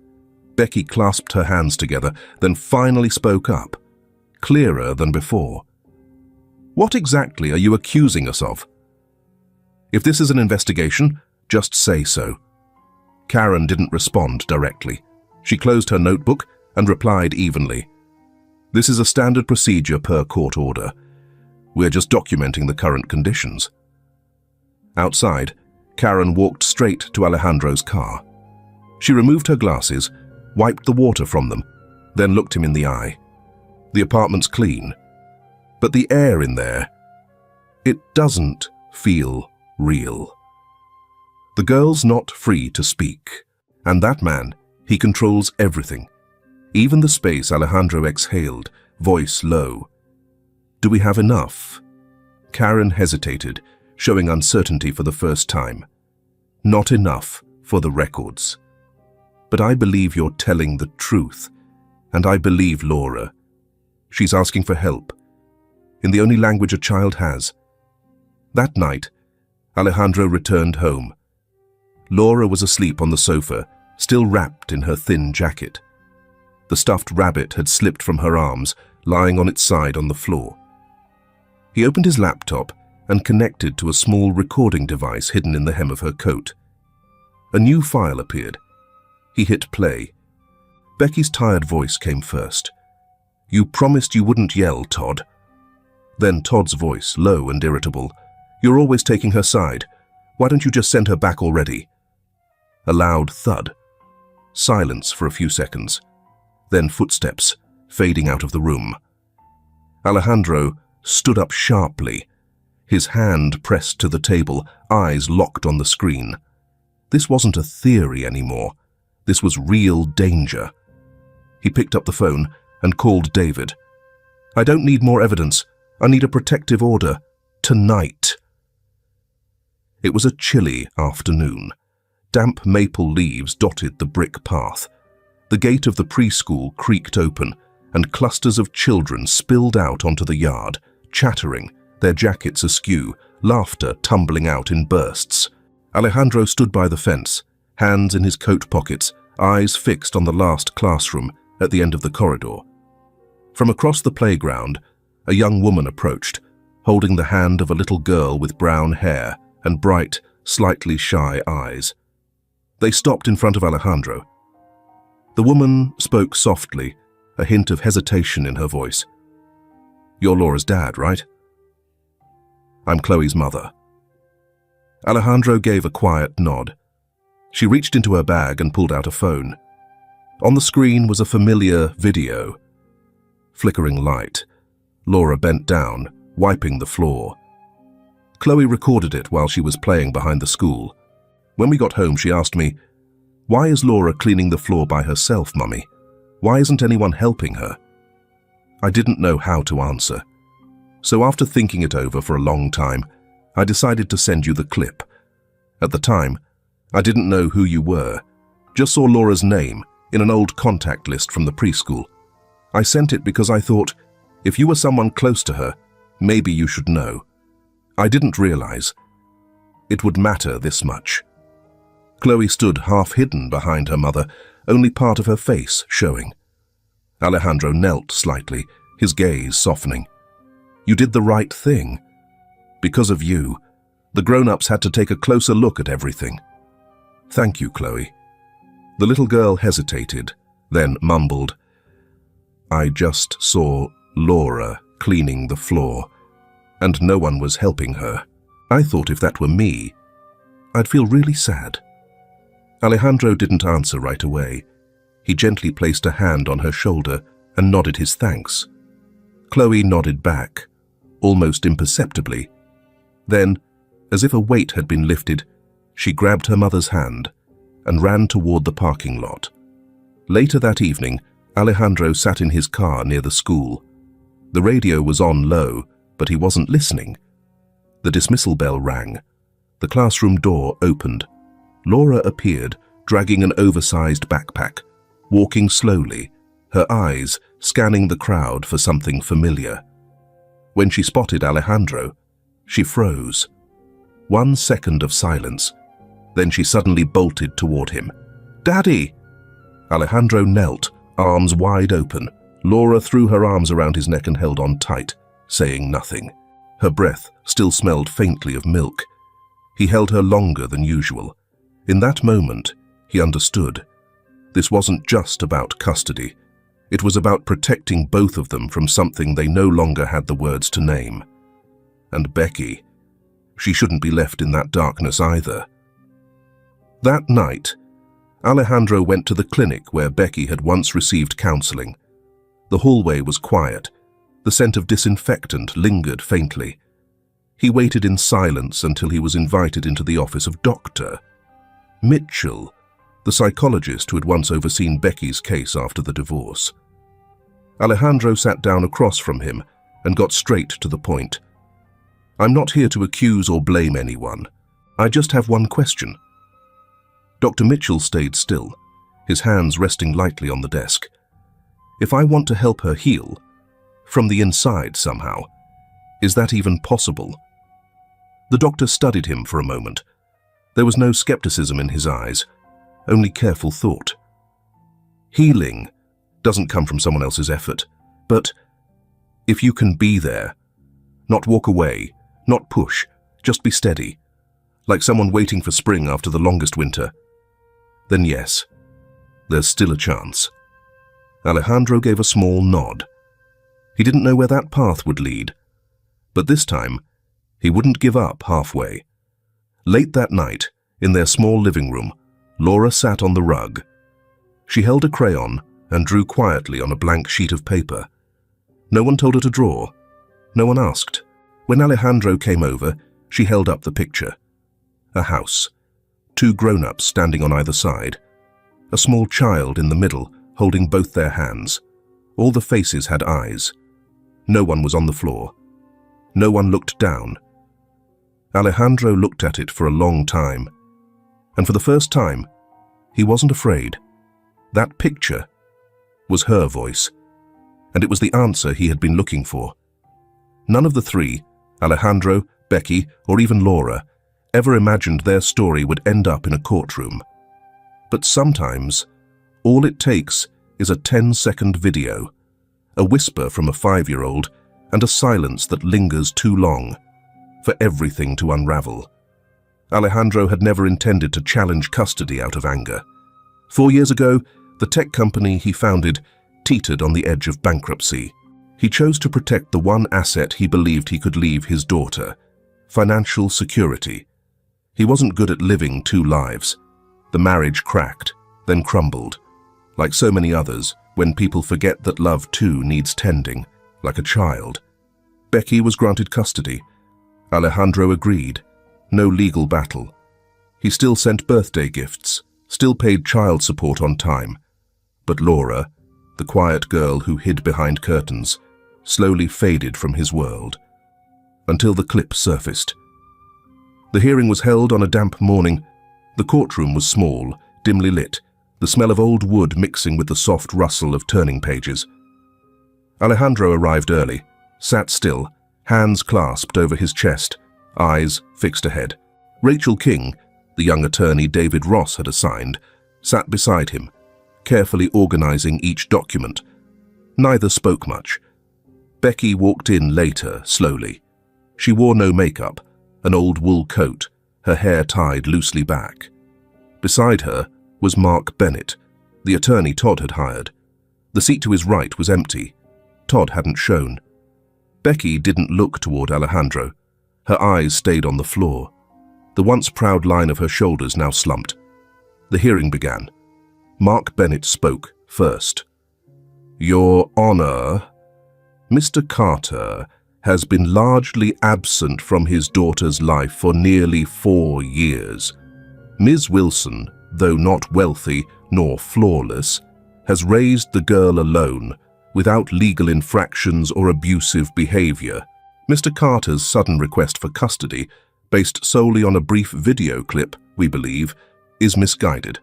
Speaker 1: Becky clasped her hands together, then finally spoke up, clearer than before. "What exactly are you accusing us of? If this is an investigation, just say so." Karen didn't respond directly. She closed her notebook and replied evenly, "This is a standard procedure per court order. We're just documenting the current conditions." Outside, Karen walked straight to Alejandro's car. She removed her glasses, wiped the water from them, then looked him in the eye. The apartment's clean, but the air in there, it doesn't feel real. The girl's not free to speak, and that man, he controls everything, even the space. Alejandro exhaled, voice low. "Do we have enough?" Karen hesitated, showing uncertainty for the first time. "Not enough for the records. But I believe you're telling the truth, and I believe Laura. She's asking for help, in the only language a child has." That night, Alejandro returned home. Laura was asleep on the sofa, still wrapped in her thin jacket. The stuffed rabbit had slipped from her arms, lying on its side on the floor. He opened his laptop and connected to a small recording device hidden in the hem of her coat. A new file appeared. He hit play. Becky's tired voice came first. "You promised you wouldn't yell, Todd." Then Todd's voice, low and irritable. "You're always taking her side. Why don't you just send her back already?" A loud thud. Silence for a few seconds. Then footsteps, fading out of the room. Alejandro stood up sharply, his hand pressed to the table, eyes locked on the screen. This wasn't a theory anymore. This was real danger. He picked up the phone and called David. "I don't need more evidence. I need a protective order. Tonight." It was a chilly afternoon. Damp maple leaves dotted the brick path. The gate of the preschool creaked open, and clusters of children spilled out onto the yard, chattering, their jackets askew, laughter tumbling out in bursts. Alejandro stood by the fence, hands in his coat pockets, eyes fixed on the last classroom at the end of the corridor. From across the playground, a young woman approached, holding the hand of a little girl with brown hair and bright, slightly shy eyes. They stopped in front of Alejandro. The woman spoke softly, a hint of hesitation in her voice. "You're Laura's dad, right?" "I'm Chloe's mother." Alejandro gave a quiet nod. She reached into her bag and pulled out a phone. On the screen was a familiar video. Flickering light. Laura bent down, wiping the floor. Chloe recorded it while she was playing behind the school. When we got home, she asked me, "Why is Laura cleaning the floor by herself, Mummy? Why isn't anyone helping her?" I didn't know how to answer. So after thinking it over for a long time, I decided to send you the clip. At the time, I didn't know who you were, just saw Laura's name in an old contact list from the preschool. I sent it because I thought, if you were someone close to her, maybe you should know. I didn't realize it would matter this much. Chloe stood half hidden behind her mother, only part of her face showing. Alejandro knelt slightly, his gaze softening. "You did the right thing. Because of you, the grown-ups had to take a closer look at everything. Thank you, Chloe." The little girl hesitated, then mumbled, "I just saw Laura cleaning the floor, and no one was helping her. I thought if that were me, I'd feel really sad." Alejandro didn't answer right away. He gently placed a hand on her shoulder and nodded his thanks. Chloe nodded back, almost imperceptibly. Then, as if a weight had been lifted, she grabbed her mother's hand and ran toward the parking lot. Later that evening, Alejandro sat in his car near the school. The radio was on low, but he wasn't listening. The dismissal bell rang. The classroom door opened. Laura appeared, dragging an oversized backpack, walking slowly, her eyes scanning the crowd for something familiar. When she spotted Alejandro, she froze. 1 second of silence. Then she suddenly bolted toward him. "Daddy!" Alejandro knelt, arms wide open. Laura threw her arms around his neck and held on tight, saying nothing. Her breath still smelled faintly of milk. He held her longer than usual. In that moment, he understood. This wasn't just about custody. It was about protecting both of them from something they no longer had the words to name. And Becky, she shouldn't be left in that darkness either. That night, Alejandro went to the clinic where Becky had once received counseling. The hallway was quiet. The scent of disinfectant lingered faintly. He waited in silence until he was invited into the office of Dr. Mitchell, the psychologist who had once overseen Becky's case after the divorce. Alejandro sat down across from him and got straight to the point. "I'm not here to accuse or blame anyone. I just have one question." Dr. Mitchell stayed still, his hands resting lightly on the desk. "If I want to help her heal, from the inside somehow, is that even possible?" The doctor studied him for a moment. There was no skepticism in his eyes, only careful thought. "Healing doesn't come from someone else's effort, but if you can be there, not walk away, Not push, just be steady, like someone waiting for spring after the longest winter. Then yes, there's still a chance. Alejandro gave a small nod. He didn't know where that path would lead, but this time, he wouldn't give up halfway. Late that night, in their small living room, Laura sat on the rug. She held a crayon and drew quietly on a blank sheet of paper. No one told her to draw. No one asked. When Alejandro came over, she held up the picture. A house. 2 grown-ups standing on either side. A small child in the middle, holding both their hands. All the faces had eyes. No one was on the floor. No one looked down. Alejandro looked at it for a long time, and for the first time, he wasn't afraid. That picture was her voice, and it was the answer he had been looking for. None of the 3, Alejandro, Becky, or even Laura, ever imagined their story would end up in a courtroom. But sometimes, all it takes is a 10-second video, a whisper from a 5-year-old, and a silence that lingers too long for everything to unravel. Alejandro had never intended to challenge custody out of anger. 4 years ago, the tech company he founded teetered on the edge of bankruptcy. He chose to protect the one asset he believed he could leave his daughter: financial security. He wasn't good at living 2 lives. The marriage cracked, then crumbled. Like so many others, when people forget that love too needs tending, like a child. Becky was granted custody. Alejandro agreed. No legal battle. He still sent birthday gifts, still paid child support on time. But Laura, the quiet girl who hid behind curtains, slowly faded from his world, until the clip surfaced. The hearing was held on a damp morning. The courtroom was small, dimly lit, the smell of old wood mixing with the soft rustle of turning pages. Alejandro arrived early, sat still, hands clasped over his chest, eyes fixed ahead. Rachel King, the young attorney David Ross had assigned, sat beside him, carefully organizing each document. Neither spoke much. Becky walked in later, slowly. She wore no makeup, an old wool coat, her hair tied loosely back. Beside her was Mark Bennett, the attorney Todd had hired. The seat to his right was empty. Todd hadn't shown. Becky didn't look toward Alejandro. Her eyes stayed on the floor. The once proud line of her shoulders now slumped. The hearing began. Mark Bennett spoke first. "Your Honor, Mr. Carter has been largely absent from his daughter's life for nearly 4 years. Ms. Wilson, though not wealthy nor flawless, has raised the girl alone, without legal infractions or abusive behavior. Mr. Carter's sudden request for custody, based solely on a brief video clip, we believe, is misguided."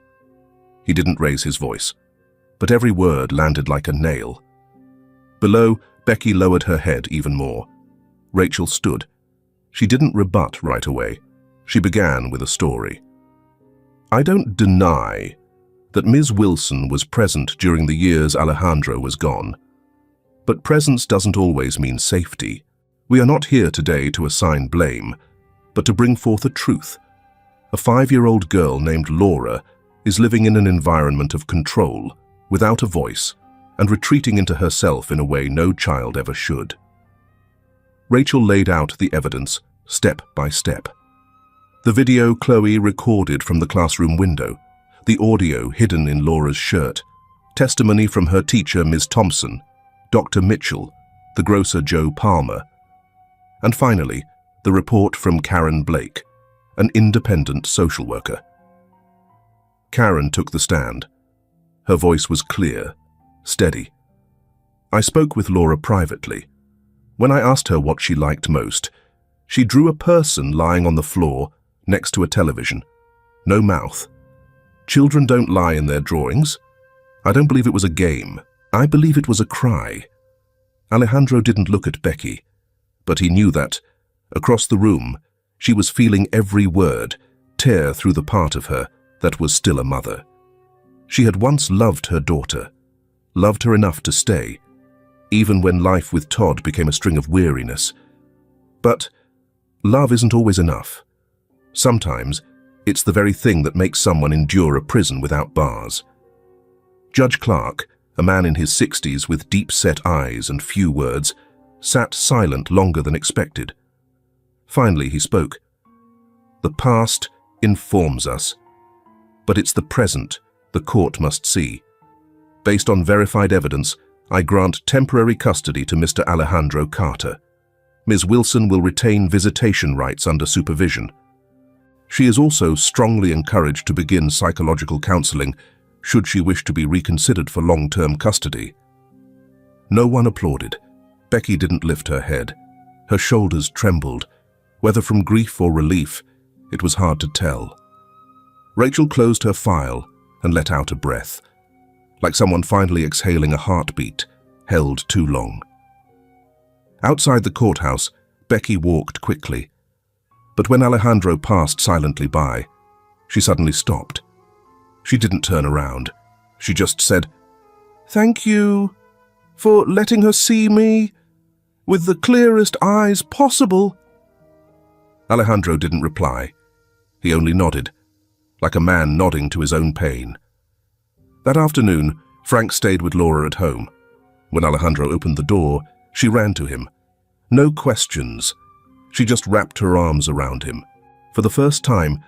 Speaker 1: He didn't raise his voice, but every word landed like a nail. Below, Becky lowered her head even more. Rachel stood. She didn't rebut right away. She began with a story. "I don't deny that Ms. Wilson was present during the years Alejandro was gone. But presence doesn't always mean safety. We are not here today to assign blame, but to bring forth a truth. A 5-year-old girl named Laura is living in an environment of control, without a voice, and retreating into herself in a way no child ever should." Rachel laid out the evidence, step by step. The video Chloe recorded from the classroom window, the audio hidden in Laura's shirt, testimony from her teacher Ms. Thompson, Dr. Mitchell, the grocer Joe Palmer, and finally, the report from Karen Blake, an independent social worker. Karen took the stand. Her voice was clear, steady. "I spoke with Laura privately. When I asked her what she liked most, she drew a person lying on the floor next to a television. No mouth. Children don't lie in their drawings. I don't believe it was a game. I believe it was a cry." Alejandro didn't look at Becky, but he knew that, across the room, she was feeling every word tear through the part of her that was still a mother. She had once loved her daughter, loved her enough to stay, even when life with Todd became a string of weariness. But Love isn't always enough. Sometimes, it's the very thing that makes someone endure a prison without bars. Judge Clark, a man in his 60s with deep-set eyes and few words, sat silent longer than expected. Finally, he spoke. "The past informs us, but it's the present the court must see. Based on verified evidence, I grant temporary custody to Mr. Alejandro Carter. Ms. Wilson will retain visitation rights under supervision. She is also strongly encouraged to begin psychological counseling should she wish to be reconsidered for long-term custody." No one applauded. Becky didn't lift her head. Her shoulders trembled. Whether from grief or relief, it was hard to tell. Rachel closed her file and let out a breath, like someone finally exhaling a heartbeat held too long. Outside the courthouse, Becky walked quickly. But when Alejandro passed silently by, she suddenly stopped. She didn't turn around. She just said, "Thank you for letting her see me with the clearest eyes possible." Alejandro didn't reply. He only nodded, like a man nodding to his own pain. That afternoon, Frank stayed with Laura at home. When Alejandro opened the door, she ran to him. No questions. She just wrapped her arms around him. For the first time,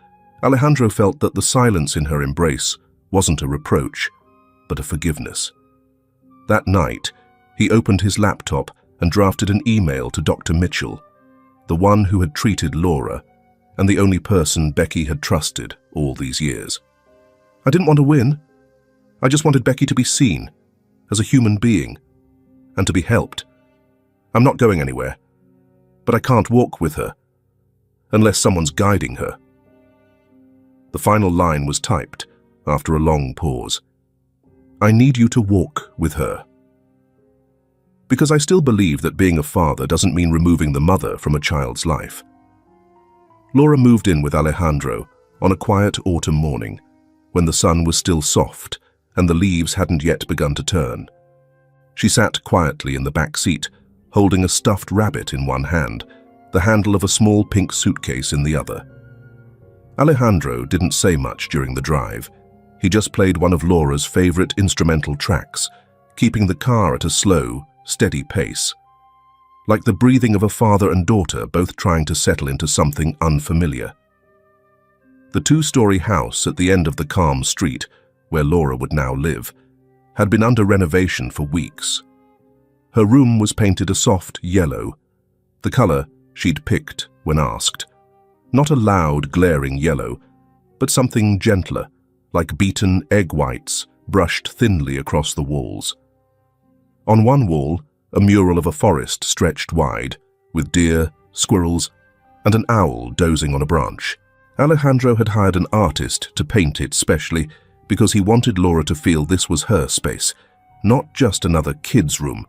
Speaker 1: Alejandro felt that the silence in her embrace wasn't a reproach, but a forgiveness. That night, he opened his laptop and drafted an email to Dr. Mitchell, the one who had treated Laura, and the only person Becky had trusted all these years. "I didn't want to win. I just wanted Becky to be seen as a human being and to be helped. I'm not going anywhere, but I can't walk with her unless someone's guiding her." The final line was typed after a long pause. "I need you to walk with her." Because I still believe that being a father doesn't mean removing the mother from a child's life. Laura moved in with Alejandro on a quiet autumn morning when the sun was still soft and the leaves hadn't yet begun to turn. She sat quietly in the back seat, holding a stuffed rabbit in one hand, the handle of a small pink suitcase in the other. Alejandro didn't say much during the drive. He just played one of Laura's favorite instrumental tracks, keeping the car at a slow, steady pace. Like the breathing of a father and daughter both trying to settle into something unfamiliar. The two-story house at the end of the calm street, where Laura would now live, had been under renovation for weeks. Her room was painted a soft yellow, the color she'd picked when asked. Not a loud, glaring yellow, but something gentler, like beaten egg whites brushed thinly across the walls. On one wall, a mural of a forest stretched wide, with deer, squirrels, and an owl dozing on a branch. Alejandro had hired an artist to paint it specially because he wanted Laura to feel this was her space, not just another kid's room.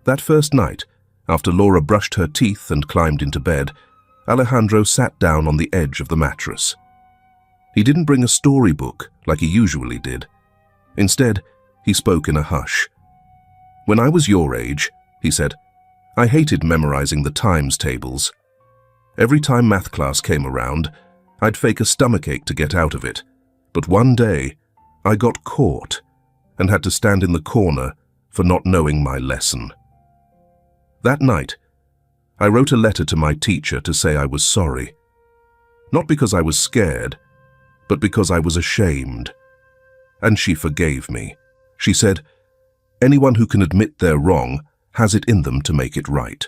Speaker 1: That first night, after Laura brushed her teeth and climbed into bed, Alejandro sat down on the edge of the mattress. He didn't bring a storybook like he usually did. Instead, he spoke in a hush. "When I was your age," he said, "I hated memorizing the times tables. Every time math class came around, I'd fake a stomachache to get out of it. But one day, I got caught and had to stand in the corner for not knowing my lesson. That night, I wrote a letter to my teacher to say I was sorry. Not because I was scared, but because I was ashamed. And she forgave me. She said, 'Anyone who can admit they're wrong has it in them to make it right.'"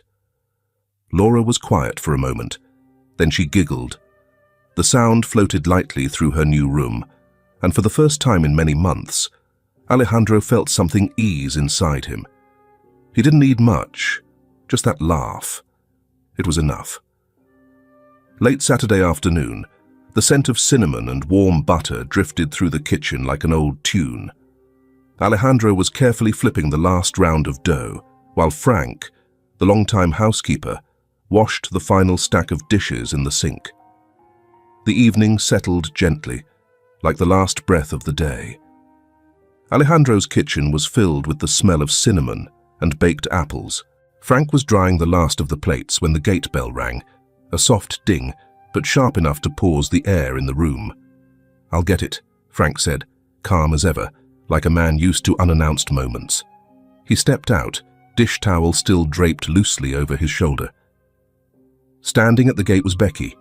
Speaker 1: Laura was quiet for a moment. Then she giggled. The sound floated lightly through her new room, and for the first time in many months, Alejandro felt something ease inside him. He didn't need much, just that laugh. It was enough. Late Saturday afternoon, the scent of cinnamon and warm butter drifted through the kitchen like an old tune. Alejandro was carefully flipping the last round of dough, while Frank, the longtime housekeeper, washed the final stack of dishes in the sink. The evening settled gently, like the last breath of the day. Alejandro's kitchen was filled with the smell of cinnamon and baked apples. Frank was drying the last of the plates when the gate bell rang, a soft ding, but sharp enough to pause the air in the room. "I'll get it," Frank said, calm as ever, like a man used to unannounced moments. He stepped out, dish towel still draped loosely over his shoulder. Standing at the gate was Becky.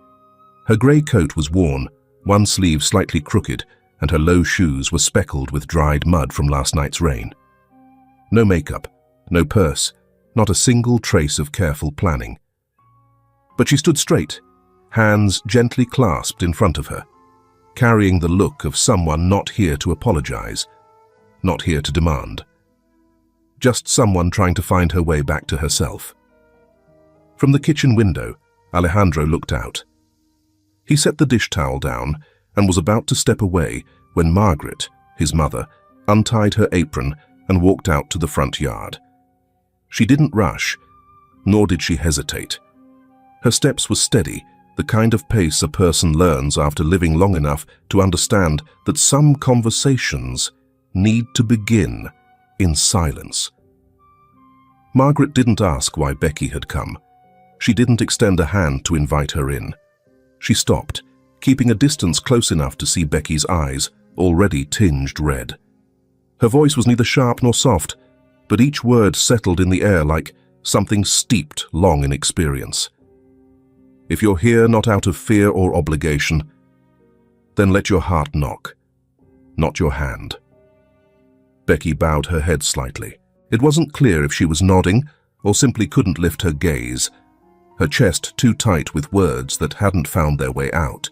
Speaker 1: Her grey coat was worn, one sleeve slightly crooked, and her low shoes were speckled with dried mud from last night's rain. No makeup, no purse, not a single trace of careful planning. But she stood straight, hands gently clasped in front of her, carrying the look of someone not here to apologize, not here to demand. Just someone trying to find her way back to herself. From the kitchen window, Alejandro looked out. He set the dish towel down and was about to step away when Margaret, his mother, untied her apron and walked out to the front yard. She didn't rush, nor did she hesitate. Her steps were steady, the kind of pace a person learns after living long enough to understand that some conversations need to begin in silence. Margaret didn't ask why Becky had come. She didn't extend a hand to invite her in. She stopped, keeping a distance close enough to see Becky's eyes, already tinged red. Her voice was neither sharp nor soft, but each word settled in the air like something steeped long in experience. If you're here not out of fear or obligation, then let your heart knock, not your hand. Becky bowed her head slightly. It wasn't clear if she was nodding or simply couldn't lift her gaze, her chest too tight with words that hadn't found their way out.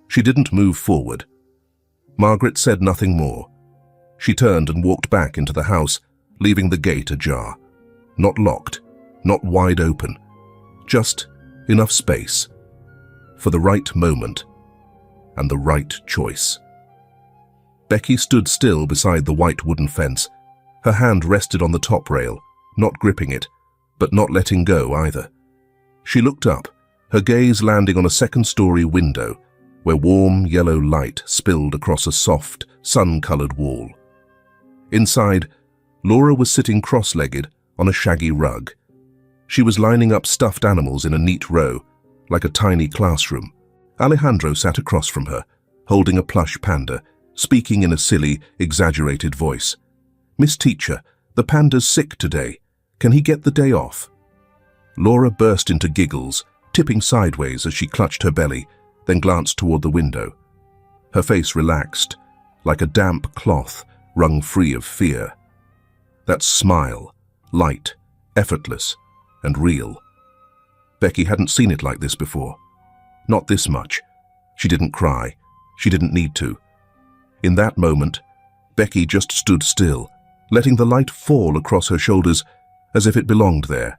Speaker 1: She didn't move forward. Margaret said nothing more. She turned and walked back into the house, leaving the gate ajar. Not locked, not wide open, just enough space for the right moment and the right choice. Becky stood still beside the white wooden fence. Her hand rested on the top rail, not gripping it, but not letting go either. She looked up, her gaze landing on a second-story window where warm yellow light spilled across a soft, sun-colored wall. Inside, Laura was sitting cross-legged on a shaggy rug. She was lining up stuffed animals in a neat row, like a tiny classroom. Alejandro sat across from her, holding a plush panda, speaking in a silly, exaggerated voice. "Miss Teacher, the panda's sick today. Can he get the day off?" Laura burst into giggles, tipping sideways as she clutched her belly, then glanced toward the window. Her face relaxed, like a damp cloth wrung free of fear. That smile, light, effortless, and real. Becky hadn't seen it like this before. Not this much. She didn't cry. She didn't need to. In that moment, Becky just stood still, letting the light fall across her shoulders as if it belonged there.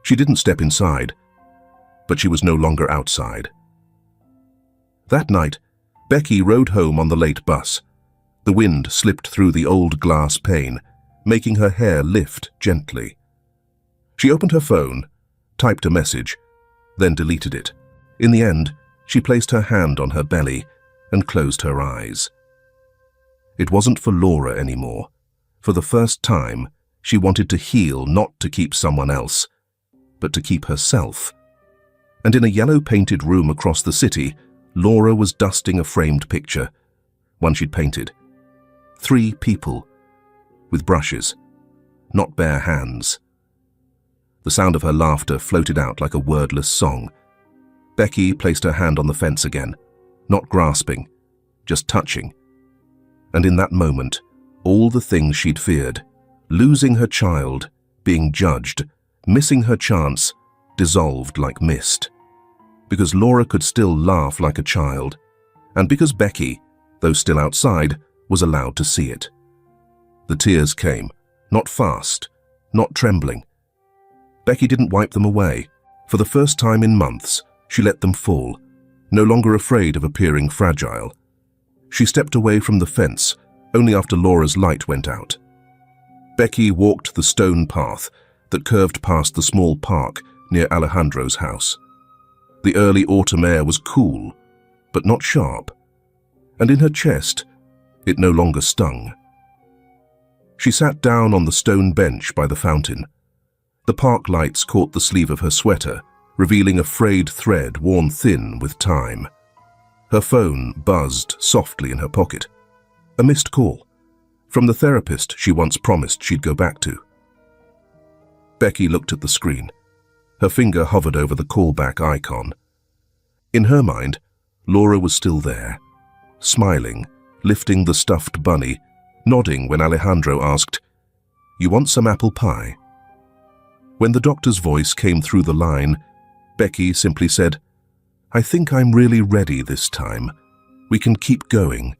Speaker 1: She didn't step inside, but she was no longer outside. That night, Becky rode home on the late bus. The wind slipped through the old glass pane, making her hair lift gently. She opened her phone, typed a message, then deleted it. In the end, she placed her hand on her belly and closed her eyes. It wasn't for Laura anymore. For the first time, she wanted to heal, not to keep someone else, but to keep herself. And in a yellow-painted room across the city, Laura was dusting a framed picture, one she'd painted. 3 people, with brushes, not bare hands. The sound of her laughter floated out like a wordless song. Becky placed her hand on the fence again, not grasping, just touching. And in that moment, all the things she'd feared, losing her child, being judged, missing her chance, dissolved like mist. Because Laura could still laugh like a child, and because Becky, though still outside, was allowed to see it. The tears came, not fast, not trembling. Becky didn't wipe them away. For the first time in months, she let them fall, no longer afraid of appearing fragile. She stepped away from the fence only after Laura's light went out. Becky walked the stone path that curved past the small park near Alejandro's house. The early autumn air was cool, but not sharp, and in her chest, it no longer stung. She sat down on the stone bench by the fountain. The park lights caught the sleeve of her sweater, revealing a frayed thread worn thin with time. Her phone buzzed softly in her pocket. A missed call from the therapist she once promised she'd go back to. Becky looked at the screen. Her finger hovered over the callback icon. In her mind, Laura was still there, smiling, lifting the stuffed bunny, nodding when Alejandro asked, "You want some apple pie?" When the doctor's voice came through the line, Becky simply said, "I think I'm really ready this time. We can keep going."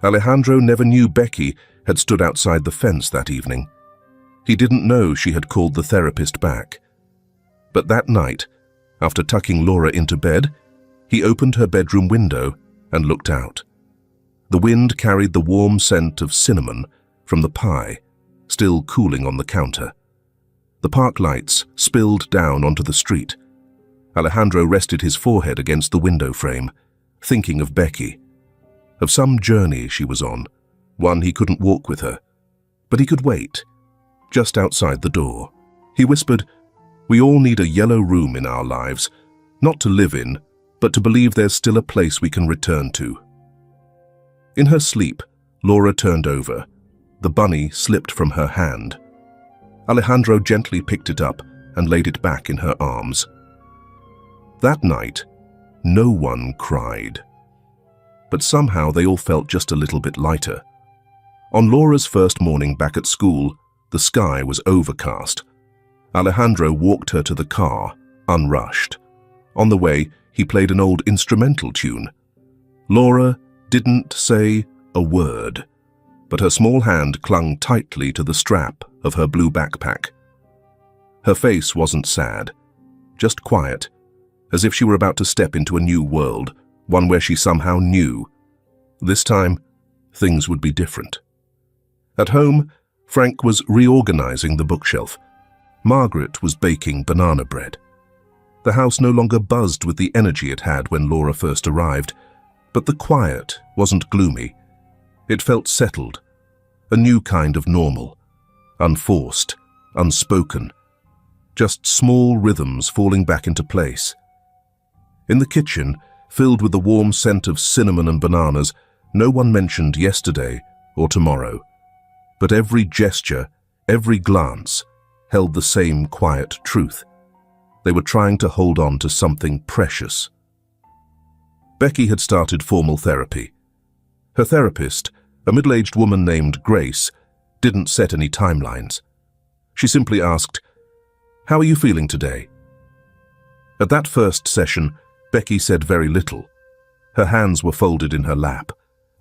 Speaker 1: Alejandro never knew Becky had stood outside the fence that evening. He didn't know she had called the therapist back. But that night, after tucking Laura into bed, he opened her bedroom window and looked out. The wind carried the warm scent of cinnamon from the pie, still cooling on the counter. The park lights spilled down onto the street. Alejandro rested his forehead against the window frame, thinking of Becky, of some journey she was on, one he couldn't walk with her. But he could wait, just outside the door. He whispered, "We all need a yellow room in our lives, not to live in, but to believe there's still a place we can return to." In her sleep, Laura turned over. The bunny slipped from her hand. Alejandro gently picked it up and laid it back in her arms. That night, no one cried. But somehow they all felt just a little bit lighter. On Laura's first morning back at school, the sky was overcast. Alejandro walked her to the car, unrushed. On the way, he played an old instrumental tune. Laura didn't say a word, but her small hand clung tightly to the strap of her blue backpack. Her face wasn't sad, just quiet, as if she were about to step into a new world, one where she somehow knew. This time, things would be different. At home, Frank was reorganizing the bookshelf. Margaret was baking banana bread. The house no longer buzzed with the energy it had when Laura first arrived, but the quiet wasn't gloomy. It felt settled, a new kind of normal, unforced, unspoken, just small rhythms falling back into place. In the kitchen, filled with the warm scent of cinnamon and bananas, no one mentioned yesterday or tomorrow. But every gesture, every glance, held the same quiet truth. They were trying to hold on to something precious. Becky had started formal therapy. Her therapist, a middle-aged woman named Grace, didn't set any timelines. She simply asked, "How are you feeling today?" At that first session, Becky said very little. Her hands were folded in her lap,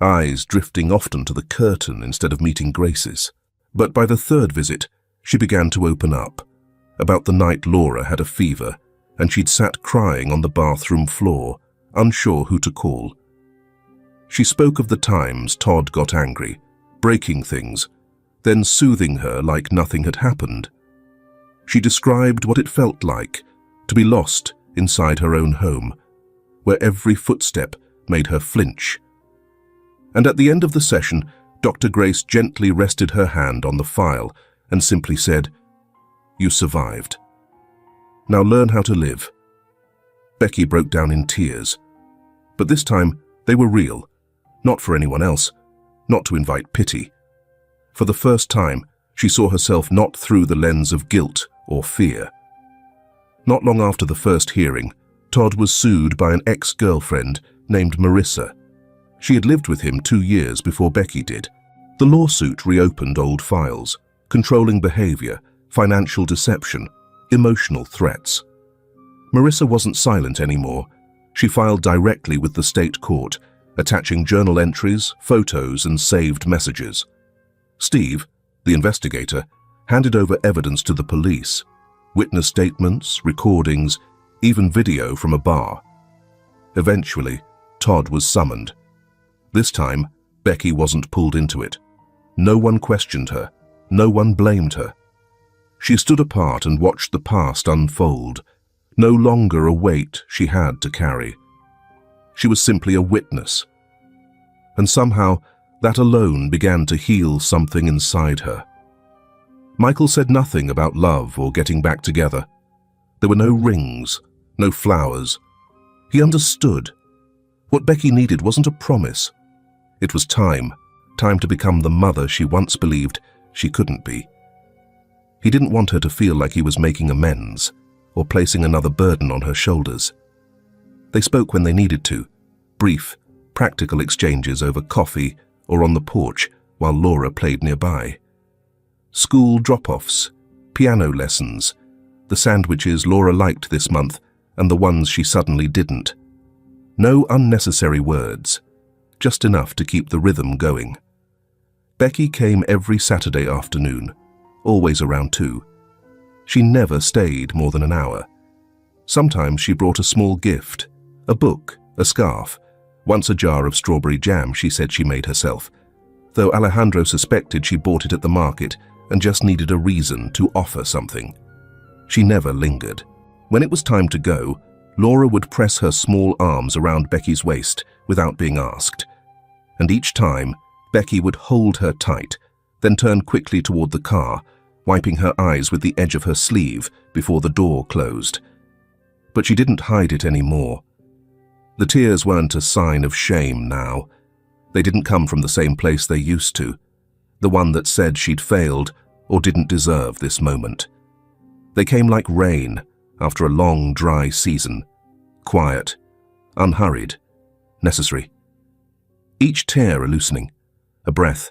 Speaker 1: eyes drifting often to the curtain instead of meeting Grace's. But by the third visit, she began to open up, about the night Laura had a fever, and she'd sat crying on the bathroom floor, unsure who to call. She spoke of the times Todd got angry, breaking things, then soothing her like nothing had happened. She described what it felt like to be lost inside her own home, where every footstep made her flinch. And at the end of the session, Dr. Grace gently rested her hand on the file and simply said, "You survived. Now learn how to live." Becky broke down in tears. But this time, they were real, not for anyone else, not to invite pity. For the first time, she saw herself not through the lens of guilt or fear. Not long after the first hearing, Todd was sued by an ex-girlfriend named Marissa. She had lived with him 2 years before Becky did. The lawsuit reopened old files, controlling behavior, financial deception, emotional threats. Marissa wasn't silent anymore. She filed directly with the state court, attaching journal entries, photos, and saved messages. Steve, the investigator, handed over evidence to the police, witness statements, recordings, even video from a bar. Eventually, Todd was summoned. This time, Becky wasn't pulled into it. No one questioned her. No one blamed her. She stood apart and watched the past unfold, no longer a weight she had to carry. She was simply a witness. And somehow, that alone began to heal something inside her. Michael said nothing about love or getting back together. There were no rings, no flowers. He understood. What Becky needed wasn't a promise. It was time to become the mother she once believed she couldn't be. He didn't want her to feel like he was making amends or placing another burden on her shoulders. They spoke when they needed to, brief, practical exchanges over coffee or on the porch while Laura played nearby. School drop-offs, piano lessons, the sandwiches Laura liked this month and the ones she suddenly didn't. No unnecessary words, just enough to keep the rhythm going. Becky came every Saturday afternoon, always around 2. She never stayed more than an hour. Sometimes she brought a small gift, a book, a scarf, once a jar of strawberry jam she said she made herself, though Alejandro suspected she bought it at the market and just needed a reason to offer something. She never lingered. When it was time to go, Laura would press her small arms around Becky's waist without being asked. And each time, Becky would hold her tight, then turn quickly toward the car, wiping her eyes with the edge of her sleeve before the door closed. But she didn't hide it anymore. The tears weren't a sign of shame now. They didn't come from the same place they used to, the one that said she'd failed or didn't deserve this moment. They came like rain after a long, dry season, quiet, unhurried, necessary. Each tear a loosening, a breath,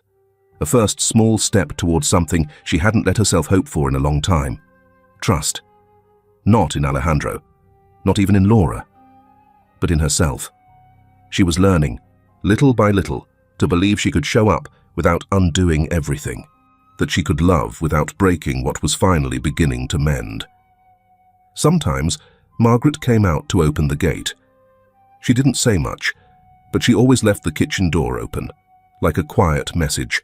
Speaker 1: a first small step towards something she hadn't let herself hope for in a long time. Trust. Not in Alejandro, not even in Laura, but in herself. She was learning, little by little, to believe she could show up without undoing everything, that she could love without breaking what was finally beginning to mend. Sometimes, Margaret came out to open the gate. She didn't say much, but she always left the kitchen door open, like a quiet message.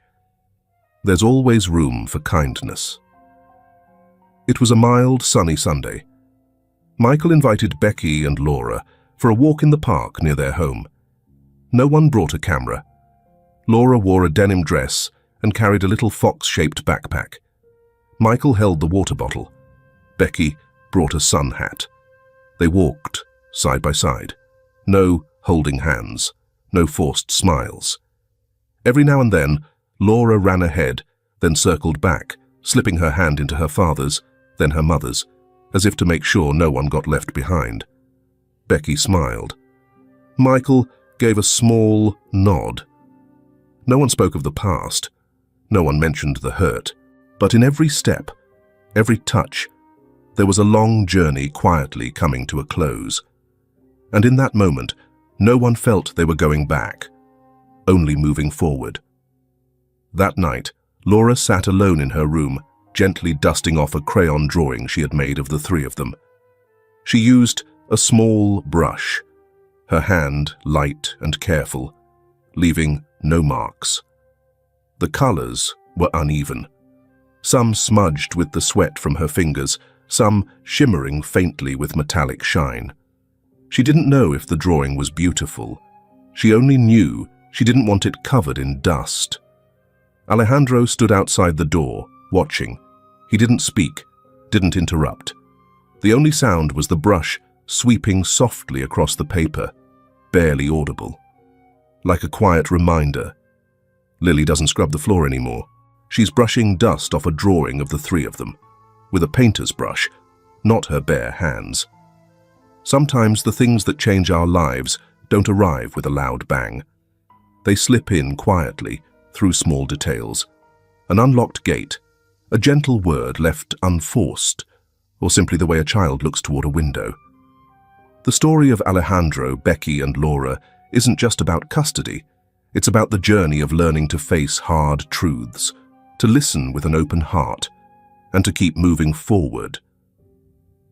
Speaker 1: There's always room for kindness. It was a mild, sunny Sunday. Michael invited Becky and Laura for a walk in the park near their home. No one brought a camera. Laura wore a denim dress and carried a little fox-shaped backpack. Michael held the water bottle. Becky brought a sun hat. They walked, side by side. No holding hands, no forced smiles. Every now and then, Laura ran ahead, then circled back, slipping her hand into her father's, then her mother's, as if to make sure no one got left behind. Becky smiled. Michael gave a small nod. No one spoke of the past. No one mentioned the hurt. But in every step, every touch, there was a long journey quietly coming to a close. And in that moment, no one felt they were going back, only moving forward. That night, Laura sat alone in her room, gently dusting off a crayon drawing she had made of the three of them. She used a small brush, her hand light and careful, leaving no marks. The colors were uneven, some smudged with the sweat from her fingers, some shimmering faintly with metallic shine. She didn't know if the drawing was beautiful. She only knew she didn't want it covered in dust. Alejandro stood outside the door, watching. He didn't speak, didn't interrupt. The only sound was the brush sweeping softly across the paper, barely audible. Like a quiet reminder. Lily doesn't scrub the floor anymore. She's brushing dust off a drawing of the three of them, with a painter's brush, not her bare hands. Sometimes the things that change our lives don't arrive with a loud bang. They slip in quietly through small details. An unlocked gate, a gentle word left unforced, or simply the way a child looks toward a window. The story of Alejandro, Becky, and Laura isn't just about custody. It's about the journey of learning to face hard truths, to listen with an open heart, and to keep moving forward.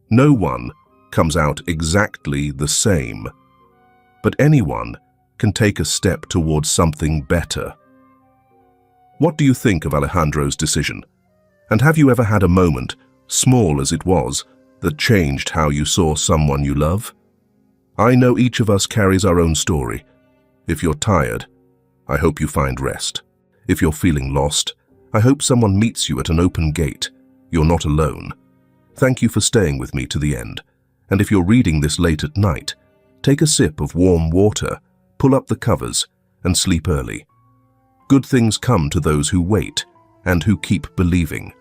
Speaker 1: No one comes out exactly the same, but anyone can take a step towards something better. What do you think of Alejandro's decision? And have you ever had a moment, small as it was, that changed how you saw someone you love? I know each of us carries our own story. If you're tired, I hope you find rest. If you're feeling lost, I hope someone meets you at an open gate. You're not alone. Thank you for staying with me to the end. And if you're reading this late at night, take a sip of warm water, pull up the covers, and sleep early. Good things come to those who wait and who keep believing.